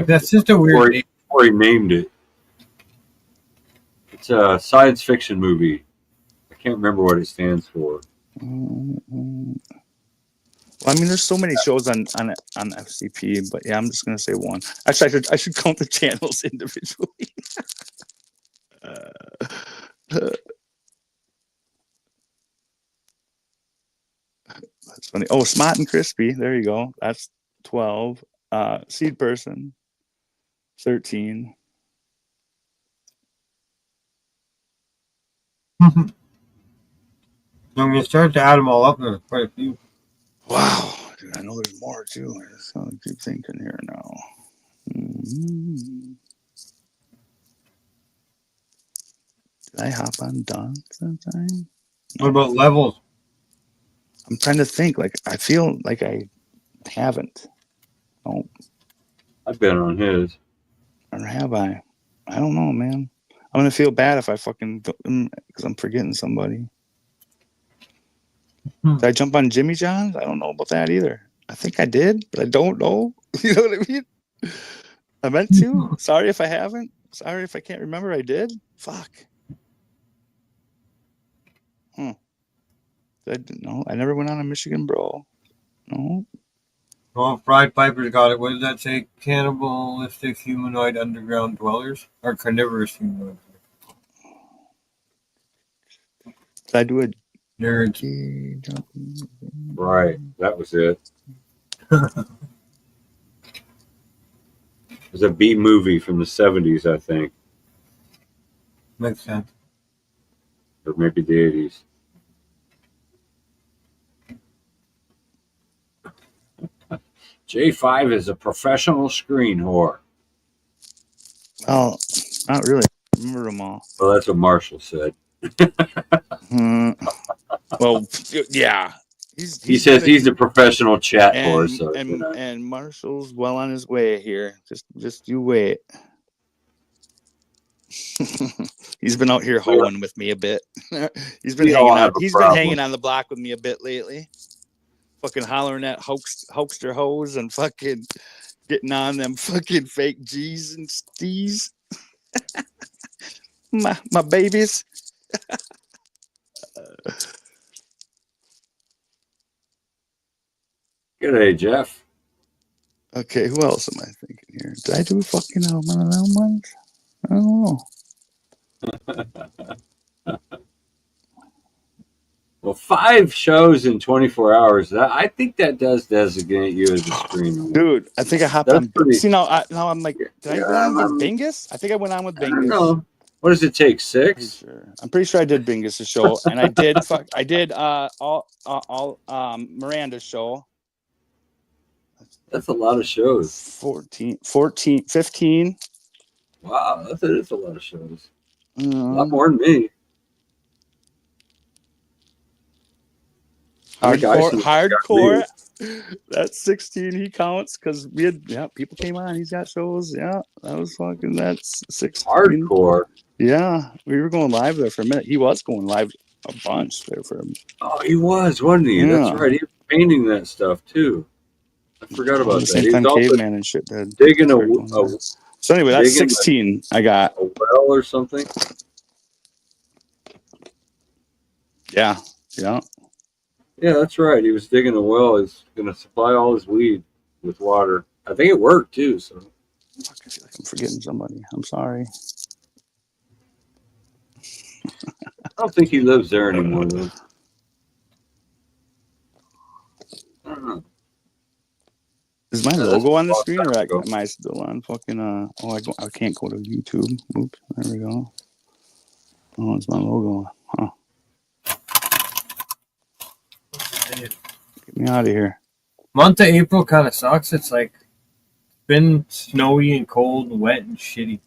That's just a weird name. Before he named it. It's a science fiction movie. I can't remember what it stands for. Well, I mean, there's so many shows on FCP, but yeah, I'm just gonna say one. Actually, I should count the channels individually. That's funny. Oh, Smart and Crispy. There you go. That's 12. Seed Person, 13. When you start to add them all up, there's quite a few. Wow, dude, I know there's more too. I just gotta keep thinking here now. Did I hop on Don sometime? What about levels? I'm trying to think. Like, I feel like I haven't. Oh, I've been on his. or have I? I don't know, man. I'm gonna feel bad if I fucking because I'm forgetting somebody. Did I jump on Jimmy John's? I don't know about that either. I think I did, but I don't know. You know what I mean? I meant to. Sorry if I haven't. Sorry if I can't remember. I did. Fuck. I didn't know. I never went on a Michigan Brawl. No. Well, Fried Piper's got it. What does that say? Cannibalistic humanoid underground dwellers? Or carnivorous humanoid? Did I do a Nerds. Right. That was it. It was a B movie from the 70s, I think. Makes sense. Or maybe the 80s. J5 is a professional screen whore. Oh, not really. I remember them all. Well, that's what Marshall said. Well, yeah. He says he's a professional chat whore. So, and Marshall's well on his way here. Just you wait. He's been out here hoeing with me a bit. He's been hanging on the block with me a bit lately. Fucking hollering at hoaxster hoes and fucking getting on them fucking fake G's and St's. my babies. G'day, Jeff. Okay, who else am I thinking here? Did I do fucking one of them ones? I don't know. Well, 5 shows in 24 hours. I think that does designate you as a screen. Dude, I think I hopped That's on. pretty- See, now I'm like, did I go on with Bingus? I think I went on with I don't Bingus. know. What does it take? 6? I'm pretty sure I did Bingus' show, and I did Miranda's show. That's a lot of shows. 15. Wow, that's a lot of shows. A lot more than me. Hardcore. That's 16. He counts because we had people came on. He's got shows. Yeah, that's 16. Hardcore. Yeah, we were going live there for a minute. He was going live a bunch there for him. Oh, he was, wasn't he? Yeah. That's right. He was painting that stuff too. I forgot about that. Same time Caveman and shit did. Digging So anyway, that's digging 16. I got a well or something. Yeah. Yeah, that's right. He was digging a well. He's going to supply all his weed with water. I think it worked too. So Fuck, I feel like I'm forgetting somebody. I'm sorry. I don't think he lives there anymore, though. I don't know. Is my logo on the screen, or am I still on fucking? I can't go to YouTube. Oops, there we go. Oh, it's my logo. Huh. Get me out of here. Month of April kind of sucks. It's like been snowy and cold and wet and shitty.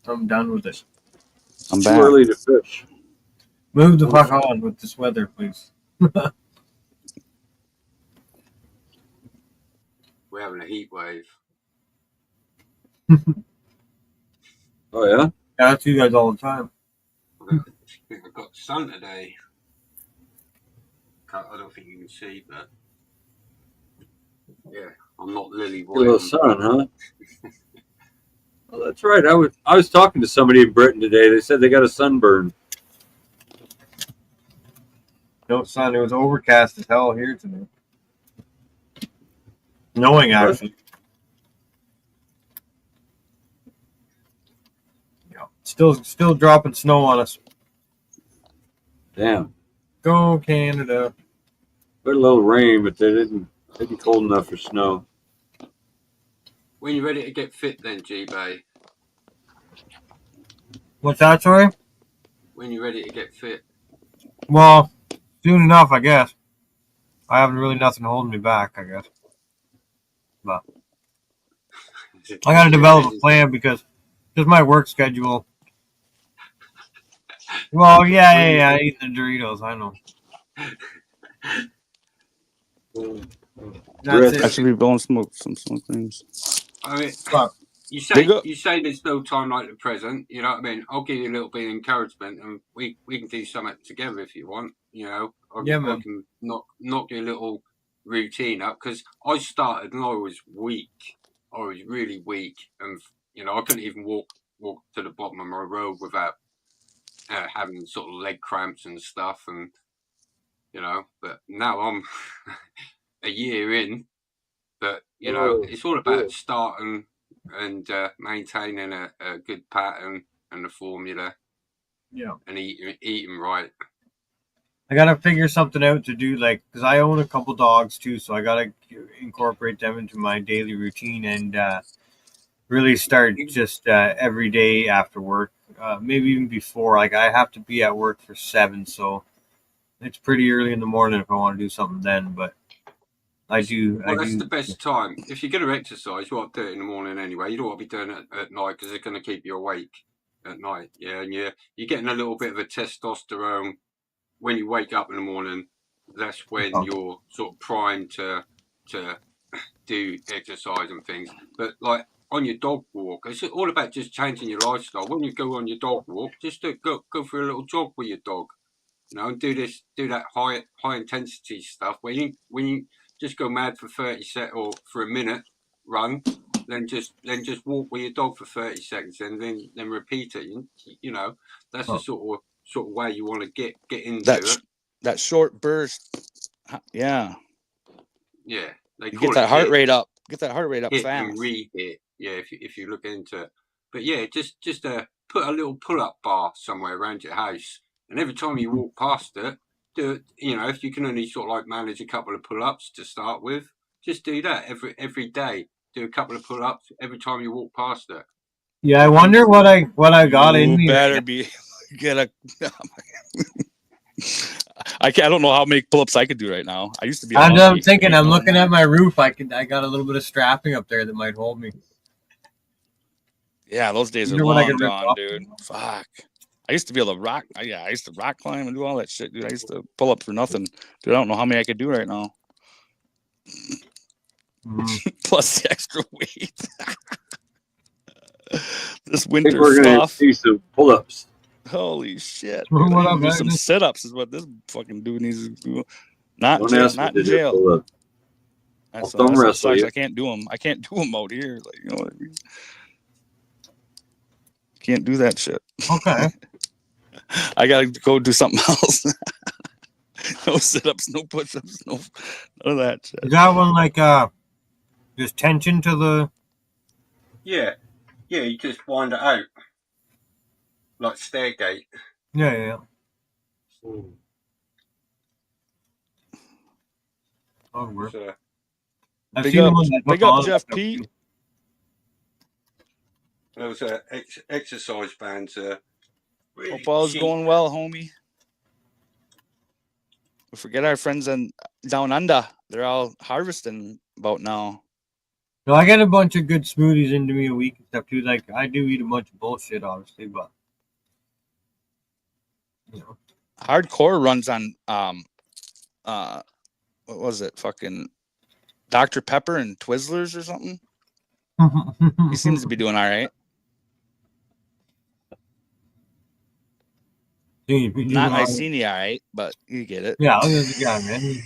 I'm done with it. I'm Too back. early to fish. Move the fuck on with this weather, please. We're having a heat wave. Oh yeah. Yeah, that's you guys all the time. We've got sun today. I don't think you can see, but yeah, I'm not lily Get a little white. sun, huh? Oh, that's right. I was talking to somebody in Britain today. They said they got a sunburn. No sun. It was overcast as hell here today. Snowing actually. Yeah. Still dropping snow on us. Damn. Go Canada. Got a little rain, but they didn't cold enough for snow. When you're ready to get fit, then G-Bay. What's that, sorry? When you're ready to get fit. Well, soon enough, I guess. I haven't really nothing holding me back, I guess. But I got to develop a plan because just my work schedule. Well, yeah, I eat the Doritos. I know. That's I it. should be blowing some smoke rings. I mean, Fuck. you Big up. say there's no time like the present. You know what I mean? I'll give you a little bit of encouragement, and we can do something together if you want. You know, I can knock your little routine up because I started and I was weak. I was really weak, and I couldn't even walk to the bottom of my road without having sort of leg cramps and stuff, and but now I'm a year in. But it's all about starting and maintaining a good pattern and a formula. Yeah. And eating right. I gotta figure something out to do, like, because I own a couple dogs too, so I gotta incorporate them into my daily routine and really start just every day after work, maybe even before. Like, I have to be at work for 7, so it's pretty early in the morning if I want to do something then. But I do. Well, that's the best time. If you're going to exercise, you want to do it in the morning anyway. You don't want to be doing it at night because it's going to keep you awake at night. Yeah, and you're getting a little bit of a testosterone when you wake up in the morning. That's when you're sort of primed to do exercise and things. But like on your dog walk, it's all about just changing your lifestyle. When you go on your dog walk, just go for a little jog with your dog. And do that high intensity stuff where when you just go mad for 30 seconds or for a minute, run, then just walk with your dog for 30 seconds and then repeat it. That's the sort of way you want to get into it. That short burst. Yeah. Yeah. They get that heart rate up. Get that heart rate up hit fast. And re-hit. Yeah, if you look into it. But yeah, just put a little pull-up bar somewhere around your house. And every time you walk past it, do it. If you can only sort of like manage a couple of pull-ups to start with, just do that every day. Do a couple of pull-ups every time you walk past it. Yeah, I wonder what I got in me. Better be get a. I don't know how many pull-ups I could do right now. I used to be. I'm thinking. I'm looking at my roof. I got a little bit of strapping up there that might hold me. Yeah, those days are long gone, dude. Fuck. I used to be able to rock. I used to rock climb and do all that shit, dude. I used to pull up for nothing. Dude, I don't know how many I could do right now. Plus the extra weight. This winter stuff. We're gonna do some pull-ups. Holy shit! Dude, do some sit-ups is what this fucking dude needs to do. Not in jail. That's what sucks. I can't do them. I can't do them out here. Like, you know what I mean? Can't do that shit. Okay. I gotta go do something else. No sit-ups, no push-ups, none of that shit. Is that one like just tension to the? Yeah, you just wind it out like Stairgate. Yeah. That'll work. Big up Jeff Pete. Those exercise bands. Really hope all's going well, homie. We forget our friends down under. They're all harvesting about now. No, I get a bunch of good smoothies into me a week and stuff too. Like, I do eat a bunch of bullshit, obviously, but Hardcore runs on what was it? Fucking Dr. Pepper and Twizzlers or something. He seems to be doing all right. Not Icenia, all right, but you get it. Yeah, look at the guy, man. He's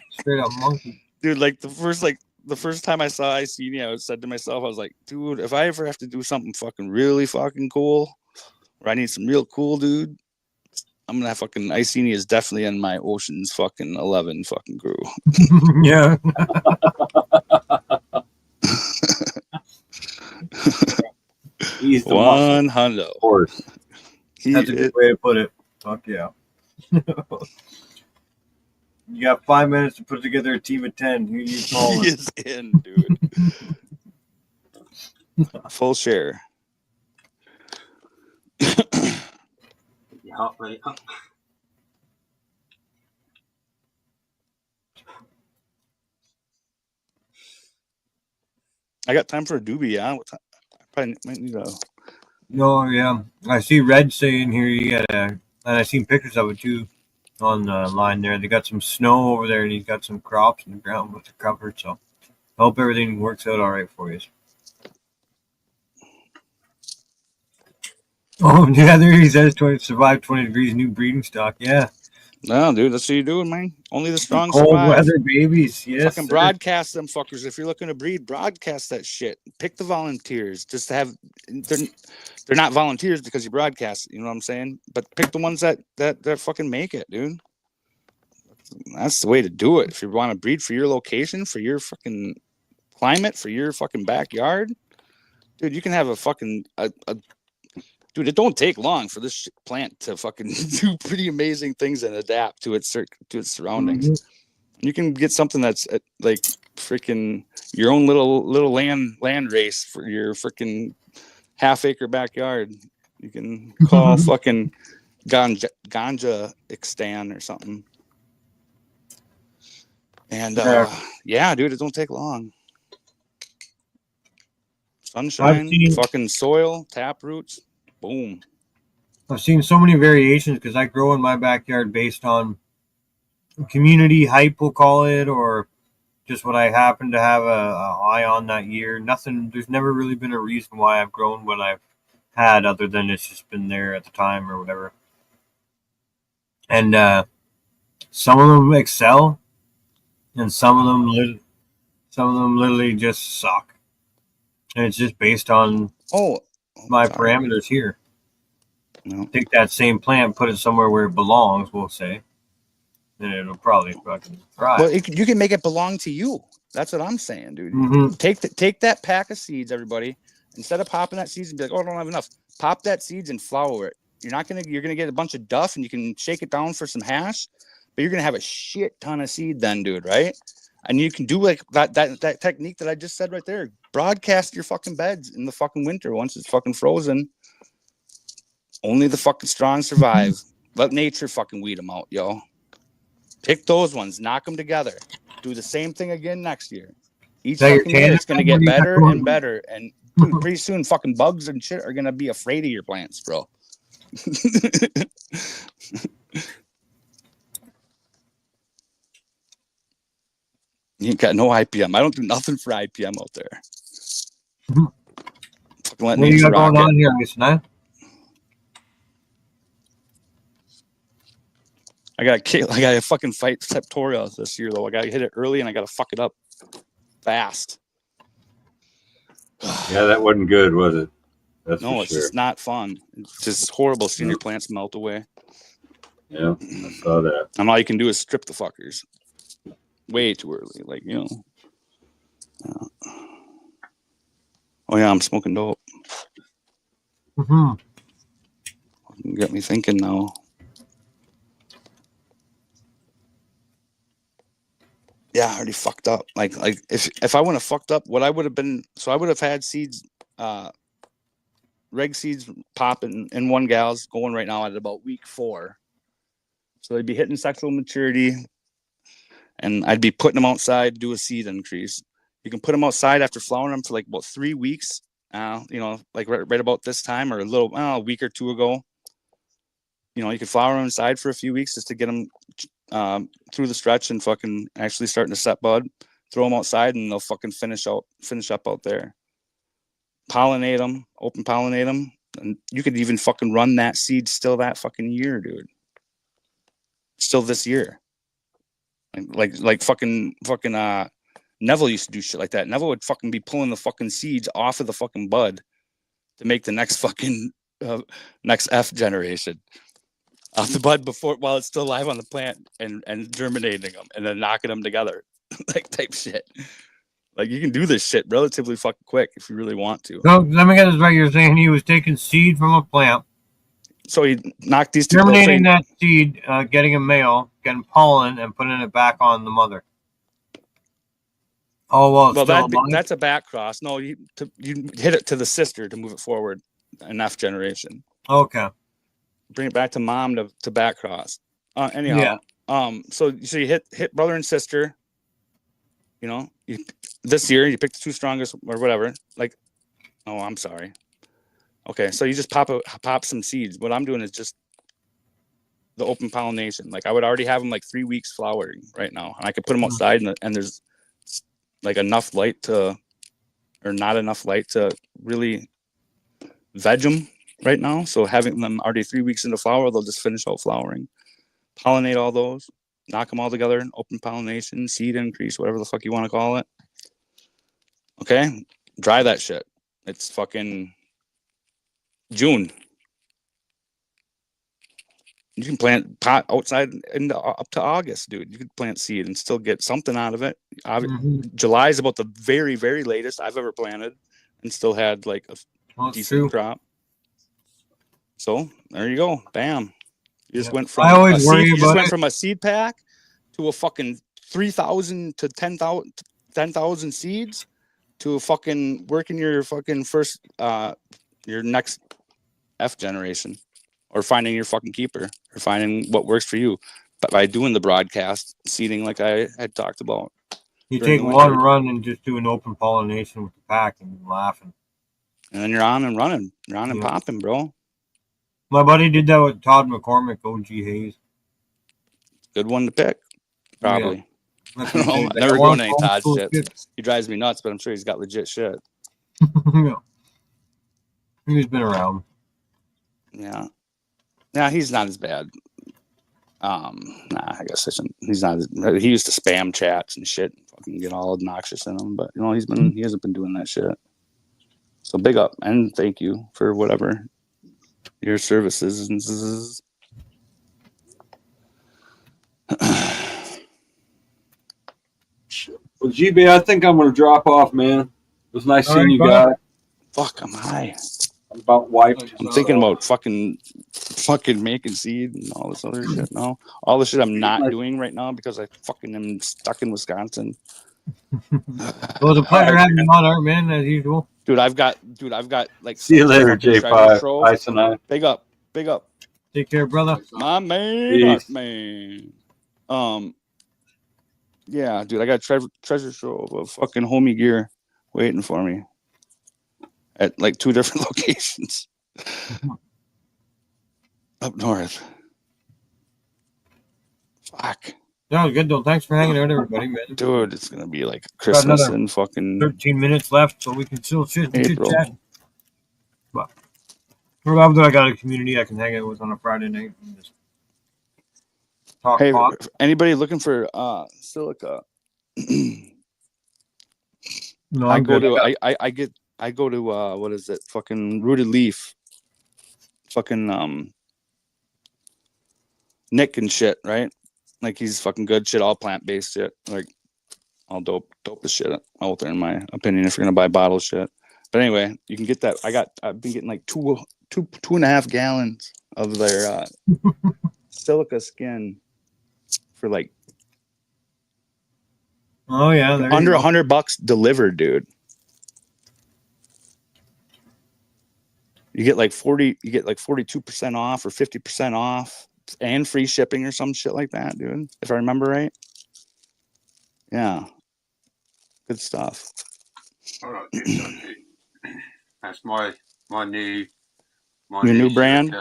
straight up monkey. Dude, like the first time I saw Icenia, I said to myself, I was like, dude, if I ever have to do something fucking really fucking cool, or I need some real cool dude, I'm gonna have fucking Icenia is definitely in my Ocean's fucking 11 fucking crew. Yeah. He's the 100. Of course. That's a good way to put it. Fuck yeah. You got 5 minutes to put together a team of 10. Who you calling? He is in, dude. Full share. I got time for a doobie, yeah? What time? I probably might need a... No, yeah. I see Red saying here you got and I seen pictures of it too on the line there. They got some snow over there and he's got some crops in the ground with the cover. So I hope everything works out all right for you. Oh, yeah, there he says survive 20 degrees, new breeding stock. Yeah. No, dude, that's what you're doing, man. Only the strong Cold survive. weather babies. Yes. Fucking sir. broadcast them fuckers. If you're looking to breed, broadcast that shit. Pick the volunteers. Just to have they're not volunteers because you broadcast, you know what I'm saying? But pick the ones that fucking make it, dude. That's the way to do it. If you want to breed for your location, for your fucking climate, for your fucking backyard, dude, you can have a fucking dude, it don't take long for this plant to fucking do pretty amazing things and adapt to its surroundings. Mhm. You can get something that's like freaking your own little land race for your freaking half-acre backyard. You can call fucking ganja extan or something. And yeah, dude, it don't take long. Sunshine, fucking soil, tap roots, boom. I've seen so many variations because I grow in my backyard based on community hype, we'll call it, or just what I happen to have a eye on that year. Nothing. There's never really been a reason why I've grown what I've had, other than it's just been there at the time or whatever. And some of them excel, and some of them literally just suck. And it's just based on my parameters here. No. Take that same plant, put it somewhere where it belongs, we'll say, then it'll probably fucking thrive. Well, you can make it belong to you. That's what I'm saying, dude. Mm-hmm. Take that pack of seeds, everybody. Instead of popping that seeds and be like, oh, I don't have enough. Pop that seeds and flour it. You're gonna get a bunch of duff, and you can shake it down for some hash, but you're gonna have a shit ton of seed then, dude, right? And you can do like that technique that I just said right there. Broadcast your fucking beds in the fucking winter once it's fucking frozen. Only the fucking strong survive. Let nature fucking weed them out, yo. Pick those ones, knock them together. Do the same thing again next year. Each fucking year, it's gonna get better and better. And dude, pretty soon, fucking bugs and shit are gonna be afraid of your plants, bro. You ain't got no IPM. I don't do nothing for IPM out there. Fucking let What do you nature got rock going on it. here, Mason? Huh? I gotta fucking fight Septoria this year though. I gotta hit it early and I gotta fuck it up fast. Yeah, that wasn't good, was it? That's No, for it's sure. just not fun. It's just horrible seeing your plants melt away. Yeah, I saw that. And all you can do is strip the fuckers. Way too early, like, you know. Oh yeah, I'm smoking dope. Mm-hmm. You got me thinking now. Yeah, I already fucked up. Like if I wouldn't have fucked up, what I would have been, so I would have had seeds, reg seeds popping in one gals going right now at about week 4. So they'd be hitting sexual maturity, and I'd be putting them outside to do a seed increase. You can put them outside after flowering them for like about 3 weeks. You know, like right about this time or a week or 2 ago. You know, you could flower them inside for a few weeks just to get them through the stretch and fucking actually starting to set bud. Throw them outside and they'll fucking finish up out there. Pollinate them, open pollinate them, and you could even fucking run that seed still that fucking year, dude. Still this year. Like fucking Neville used to do shit like that. Neville would fucking be pulling the fucking seeds off of the fucking bud to make the next fucking next F generation off the bud while it's still alive on the plant and germinating them and then knocking them together, like type shit. Like you can do this shit relatively fucking quick if you really want to. So let me get this right. You're saying he was taking seed from a plant, So he knocked these two. germinating that seed, getting a male, getting pollen, and putting it back on the mother. Oh well, that's a back cross. No, you hit it to the sister to move it forward, an F generation. okay. Bring it back to mom to back cross. Anyhow, so you hit brother and sister. You know, this year you pick the 2 strongest or whatever. Like, oh, I'm sorry. Okay, so you just pop some seeds. What I'm doing is just the open pollination. Like I would already have them like 3 weeks flowering right now, and I could put them outside, and there's like enough light or not enough light to really veg them right now. So having them already 3 weeks into flower, they'll just finish out flowering. pollinate all those, knock them all together, open pollination, seed increase, whatever the fuck you want to call it. Okay, dry that shit. It's fucking June. You can plant pot outside up to August, dude. You could plant seed and still get something out of it. July is about the very, very latest I've ever planted and still had like a decent crop. So there you go. Bam. You just went from a seed pack to a fucking 3,000 to 10,000 seeds to a fucking working your fucking first your next F generation, or finding your fucking keeper, or finding what works for you. But by doing the broadcast seeding like I had talked about. You take one run and just do an open pollination with the pack and you're laughing. And then you're on and running. You're on and popping, bro. My buddy did that with Todd McCormick, OG Hayes. Good one to pick, probably. Yeah. I don't know. I've never grown any Todd shit. He drives me nuts, but I'm sure he's got legit shit. Yeah. He's been around. Yeah. Yeah, he's not as bad. Nah, I guess he's not. He used to spam chats and shit, and fucking get all obnoxious in them. But he hasn't been doing that shit. So big up and thank you for whatever your services. Well, GB, I think I'm gonna drop off, man. It was nice seeing you guys. Fuck, I'm high. I'm about wiped. I'm thinking about fucking making seed and all this other shit now. All the shit I'm not doing right now because I fucking am stuck in Wisconsin. It was a pleasure having you on, Art, man, as usual. Dude, I've got like. See you later, J5. Bye tonight. Big up. Take care, brother. My man, yeah, dude, I got treasure trove of fucking homie gear waiting for me at like 2 different locations up north. Fuck. No, good though. Thanks for hanging out, everybody, man. Dude, it's gonna be like Christmas and fucking 13 minutes left, so we can still chit chat. But we're glad that I got a community I can hang out with on a Friday night and just talk. Hey, anybody looking for silica? No, I go to what is it? Fucking Rooted Leaf. Fucking Nick and shit, right? Like he's fucking good shit, all plant-based shit. Like all dope as shit out there in my opinion if you're gonna buy bottle shit. But anyway, you can get that. I've been getting like 2.5 gallons of their silica skin for like under $100 delivered, dude. You get like 42% off or 50% off and free shipping or some shit like that, dude. If I remember right. Yeah. Good stuff. All right, that's my new your new brand.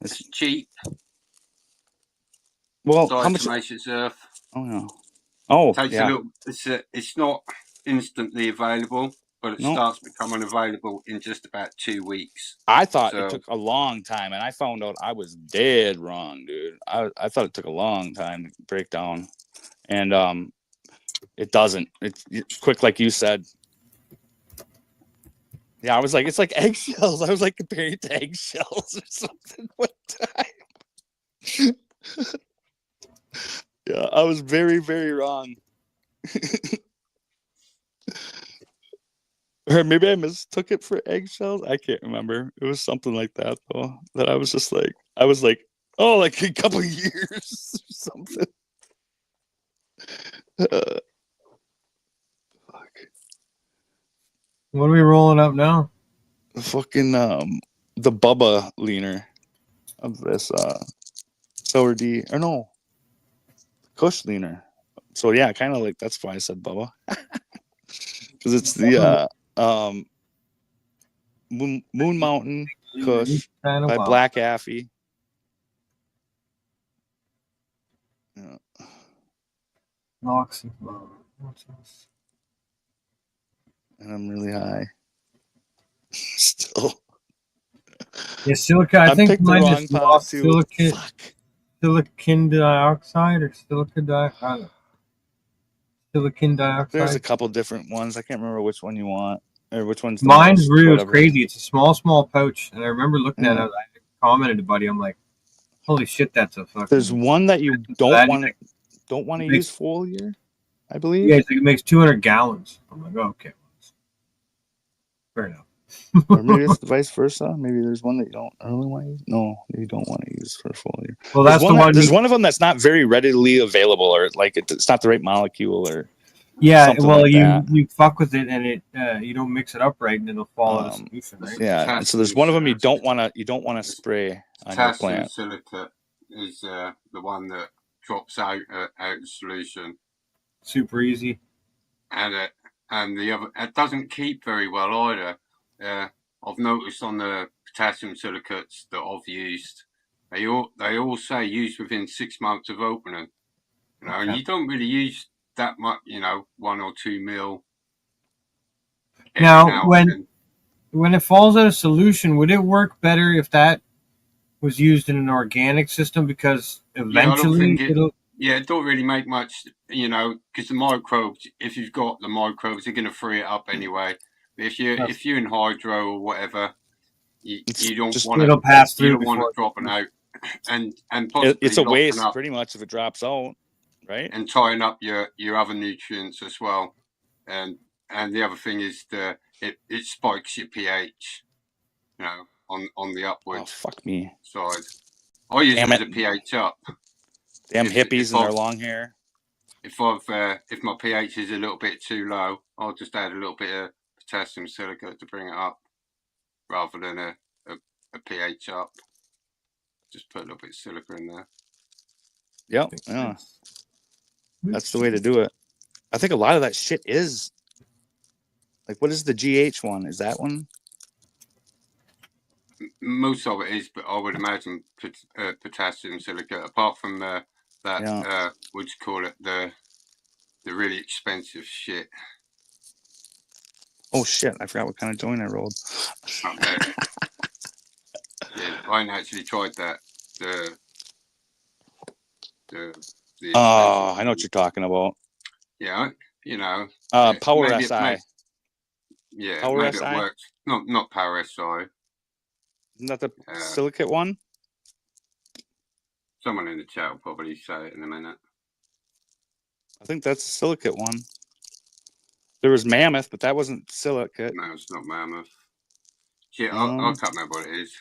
It's cheap. Well, how much? Surf. Oh no. Oh, takes a little. It's not instantly available, but it starts becoming available in just about 2 weeks. I thought it took a long time, and I found out I was dead wrong, dude. I thought it took a long time to break down, and it doesn't. It's quick, like you said. Yeah, I was like, it's like eggshells. I was like comparing it to eggshells or something one time. Yeah, I was very, very wrong. Or maybe I mistook it for eggshells. I can't remember. It was something like that, though. That I was like, oh, like a couple of years or something. Fuck. What are we rolling up now? Fucking the Bubba leaner of this Sour D, or no, Kush leaner. So yeah, kind of like that's why I said Bubba, because it's the Moon Mountain Kush by Black Affy. Yeah. And I'm really high. Still. Yeah, silica. I think picked the mine wrong just pot lost too. silicon, Fuck. silicon dioxide or silica I don't know. Silicon There's dioxide. a couple different ones. I can't remember which one you want or which one's the Mine's most, really was whatever. crazy. It's a small pouch, and I remember looking at it. Mm. I commented to buddy. I'm like, "Holy shit, that's a fucking." There's one that you that don't want to makes- use foliar, I believe. Yeah, it's like it makes 200 gallons. I'm like, oh, okay, fair enough. Or maybe it's vice versa. Maybe there's one that you don't really want to use. No, you don't want to use for foliar. Well, that's the one. There's one of them that's not very readily available, or like it's not the right molecule, or Yeah, something well, like that. you fuck with it, and it you don't mix it up right, and it'll fall out of solution, right? Yeah, and so there's one of them you don't want to spray on your Potassium plant. silicate is the one that drops out of solution, Super easy. and the other, it doesn't keep very well either. I've noticed on the potassium silicates that I've used, they all say use within 6 months of opening. You know, and you don't really use that much. You know, 1 or 2 mil. Now, when it falls out of solution, would it work better if that was used in an organic system? Because eventually it don't really make much, you know, because the microbes, if you've got the microbes, they're going to free it up anyway. But if you're in hydro or whatever, you don't want it'll pass through. You don't want it dropping out, and possibly it's a waste up, pretty much if it drops out, right? And tying up your other nutrients as well, and the other thing is it spikes your pH, you know, on the upwards. Oh, fuck me. Side. I use it as a pH up. Damn hippies and their long hair. If my pH is a little bit too low, I'll just add a little bit of potassium silicate to bring it up, rather than a pH up. Just put a little bit of silica in there. Yep. Yeah. That's the way to do it. I think a lot of that shit is like, what is the GH one? Is that one? Most of it is, but I would imagine potassium silicate. Apart from that, what do you call it? The really expensive shit. Oh shit! I forgot what kind of joint I rolled. Okay. Yeah, I ain't actually tried that. Oh, I know what you're talking about. Yeah, you know. Power SI. Power SI. It works. Not Power SI. Isn't that the silicate one? Someone in the chat will probably say it in a minute. I think that's the silicate one. There was Mammoth, but that wasn't silicate. No, it's not Mammoth. Yeah, I can't remember what it is.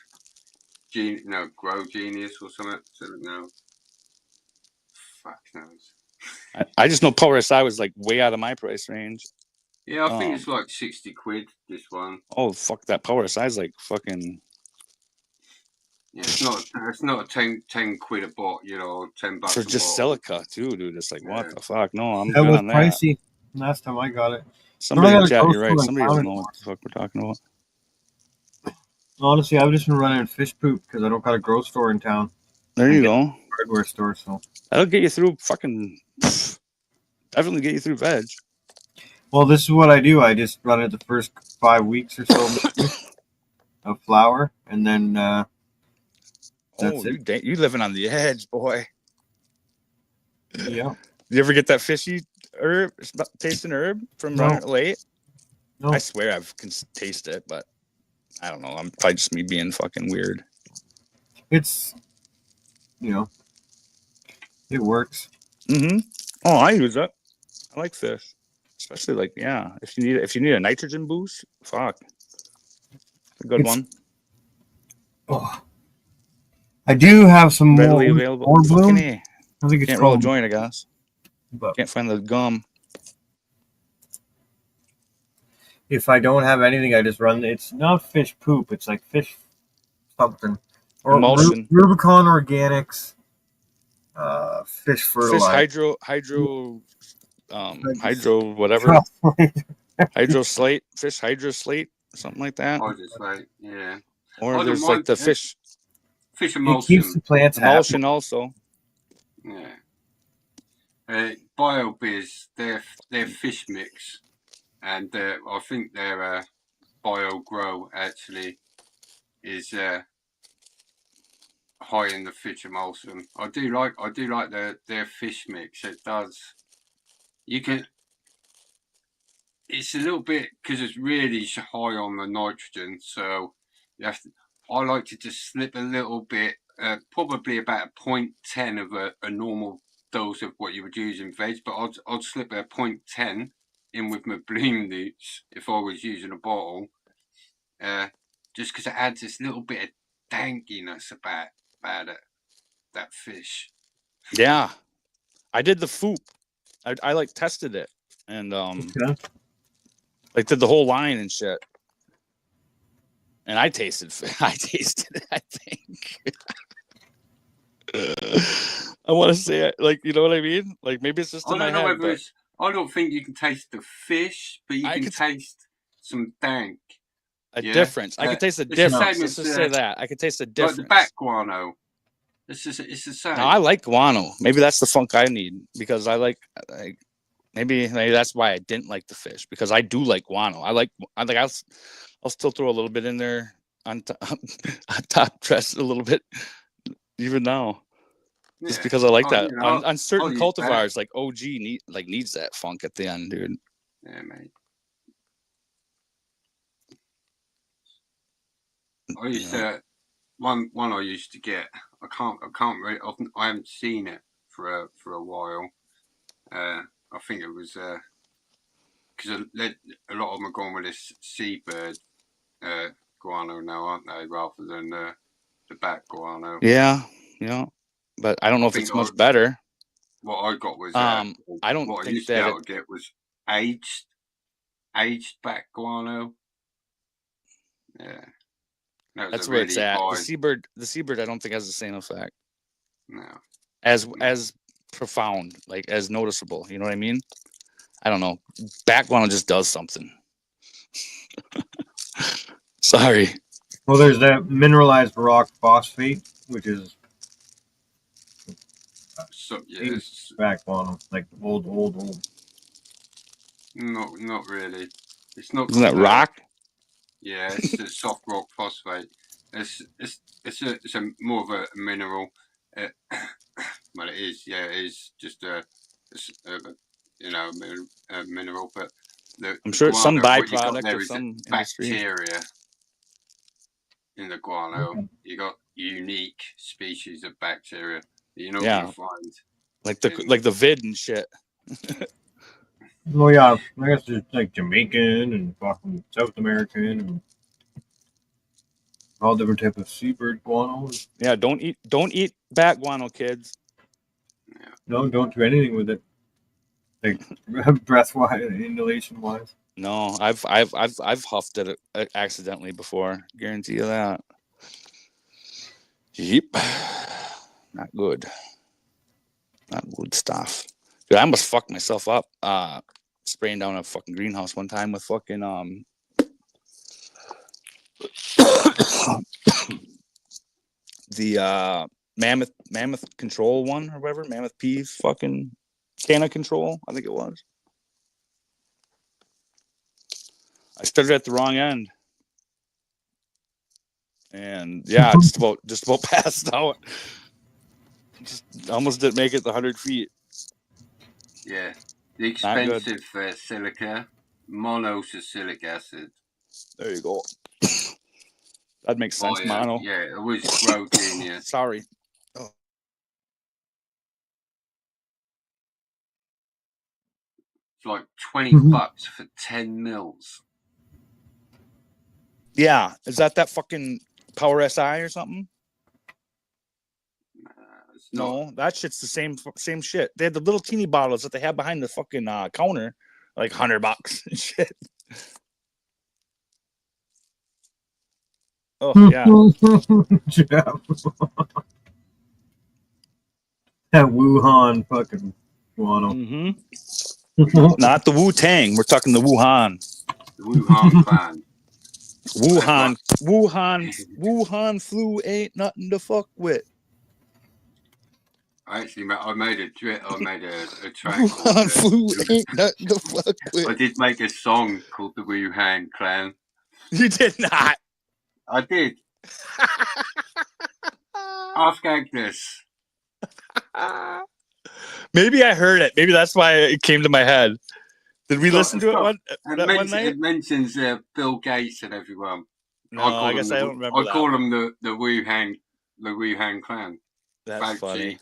Grow Genius or something. No. Fuck knows. I just know Power SI was like way out of my price range. Yeah, I think it's like 60 quid, this one. Oh, fuck, that Power SI is like fucking... Yeah, it's not a 10 quid a bot, you know, $10 for just silica too, dude. It's like, what the fuck? No, I'm that good was on that. Pricey. Last time I got it. Somebody in the chat, you're right. Somebody doesn't know what the fuck we're talking about. Honestly, I've just been running fish poop because I don't got a grocery store in town. There you go. Hardware store, so that'll get you through fucking. Definitely get you through veg. Well, this is what I do. I just run it the first 5 weeks or so of flour, and then that's it. You living on the edge, boy. Yeah. You ever get that fishy herb, tasting herb from running it late? No. I swear I can taste it, but I don't know. I'm probably just me being fucking weird. It's, it works. Mm-hmm. Oh, I use it. I like fish, especially like if you need a nitrogen boost, fuck, a good one. Oh, I do have some readily available. More bloom. I think it's can't roll a joint, I guess. But can't find the gum. If I don't have anything, I just run. It's not fish poop. It's like fish something or emulsion. Rubicon Organics. Fish fertilizer. Fish hydro whatever. Hydro slate, fish hydro slate, something like that. Hydro slate, yeah. Or there's like the fish emulsion. It keeps the plants emulsion happy. Also. Yeah. BioBiz, their fish mix, and I think their BioGrow actually is high in the fish emulsion. I do like their fish mix. It does. You can. It's a little bit because it's really high on the nitrogen, so you have to. I like to just slip a little bit, probably about 0.10 of a normal dose of what you would use in veg, but I'd slip a 0.10 in with my bloom newts if I was using a bottle, just because it adds this little bit of dankiness about it, that fish. Yeah, I did the foop. I like tested it and Okay. like did the whole line and shit. And I tasted it, I think. I want to say it, like, you know what I mean? Like maybe it's just in my head. But I don't think you can taste the fish, but you can taste some dank. A difference. I could taste the difference. Let's just say that. I could taste the difference. Like the bat guano. It's the same. No, I like guano. Maybe that's the funk I need because I like maybe that's why I didn't like the fish because I do like guano. I'll still throw a little bit in there on top dress a little bit even now. Yeah. Just because I like that. You know, on certain cultivars like OG needs that funk at the end, dude. Yeah, mate. I used to one I used to get. I can't really. I haven't seen it for a while. I think it was because a lot of them are going with this seabird guano now, aren't they? Rather than the bat guano. Yeah, but I don't know if it's much better. What I got was I don't what think I used to be able to get was aged bat guano. Yeah. That's where it's at. The seabird, I don't think has the same effect. No. As profound, like as noticeable. You know what I mean? I don't know. Bat guano just does something. Sorry. Well, there's that mineralized rock phosphate, which is bat guano, like old. No, not really. It's not. Isn't that rock? Yeah, it's a soft rock phosphate. It's a more of a mineral. Well, it is. Yeah, it is just a mineral. But I'm sure it's some byproduct of some bacteria in the guano. Okay. You got unique species of bacteria that you're not going to find. Like the vid and shit. Well, yeah, I guess it's like Jamaican and fucking South American and all different type of seabird guano. Yeah, don't eat bat guano, kids. Yeah. No, don't do anything with it. Like breath wise, inhalation wise. No, I've huffed it accidentally before. Guarantee you that. Yep, not good. Not good stuff. Dude, I almost fucked myself up spraying down a fucking greenhouse one time with fucking the mammoth control one or whatever, mammoth peas fucking canna control, I think it was. I started at the wrong end. And yeah, just about passed out. Just almost didn't make it the 100 feet. Yeah, the expensive silica, monosaccharic acid. There you go. That makes sense, mono. Yeah, it was Grow Genius. Sorry. Oh. It's like $20 for 10 mils. Yeah, is that fucking Power SI or something? No, that shit's the same shit. They had the little teeny bottles that they have behind the fucking counter, like $100 and shit. Oh yeah. That Wuhan fucking guano. Mm-hmm. Not the Wu-Tang. We're talking the Wuhan. The Wuhan fan. Wuhan flu ain't nothing to fuck with. Actually, I made a track. Wuhan flu ain't nothing to fuck with. I did make a song called the Wuhan Clan. You did not. I did. Ask Agnes. Maybe I heard it. Maybe that's why it came to my head. Did we listen to it one night? It mentions Bill Gates and everyone. No, I guess I don't remember I that. call them the Wuhan clan. That's funny.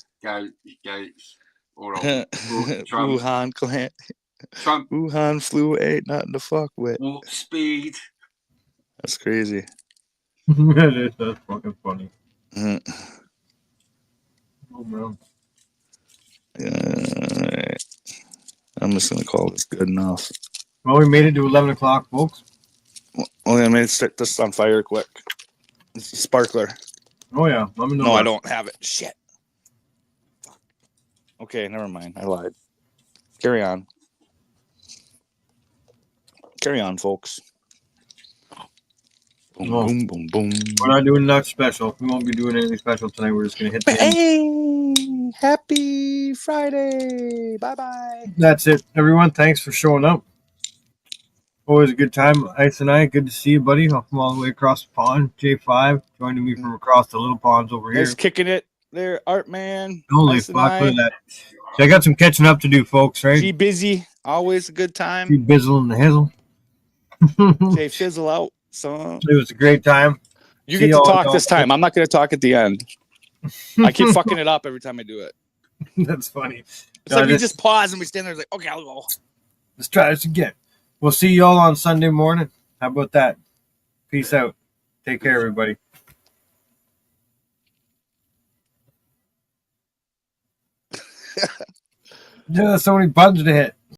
Gates. Or Trump. Wuhan clan. Trump. Wuhan flu ain't nothing to fuck with. Warp speed. That's crazy. That's fucking funny. Uh, Oh, man. I'm just gonna call this good enough. Well, we made it to 11 o'clock, folks. Well, I made set this on fire quick. It's a sparkler. Oh, yeah. Let me know. No, I don't have it. Shit. Okay, never mind. I lied. Carry on. Carry on, folks. Boom, Oh. boom, boom, boom. We're not doing nothing special. We won't be doing anything special tonight. We're just going to hit the end. Hey, happy Friday. Bye-bye. That's it, everyone. Thanks for showing up. Always a good time. Ice and I, good to see you, buddy. From all the way across the pond. J5 joining me from across the little ponds over here. Nice kicking it there, Art Man. Holy Ice and fuck, I. look at that. So I got some catching up to do, folks, right? G busy. Always a good time. Be bizzle in the hizzle. Jay fizzle out. So It was a great time. you See get to y'all talk in this time. I'm not going to talk at the end. I keep fucking it up every time I do it. That's funny. It's No, like we this- just pause and we stand there like, okay, I'll go. Let's try this again. We'll see y'all on Sunday morning. How about that? Peace out. Take care, everybody. Yeah, so many buttons to hit.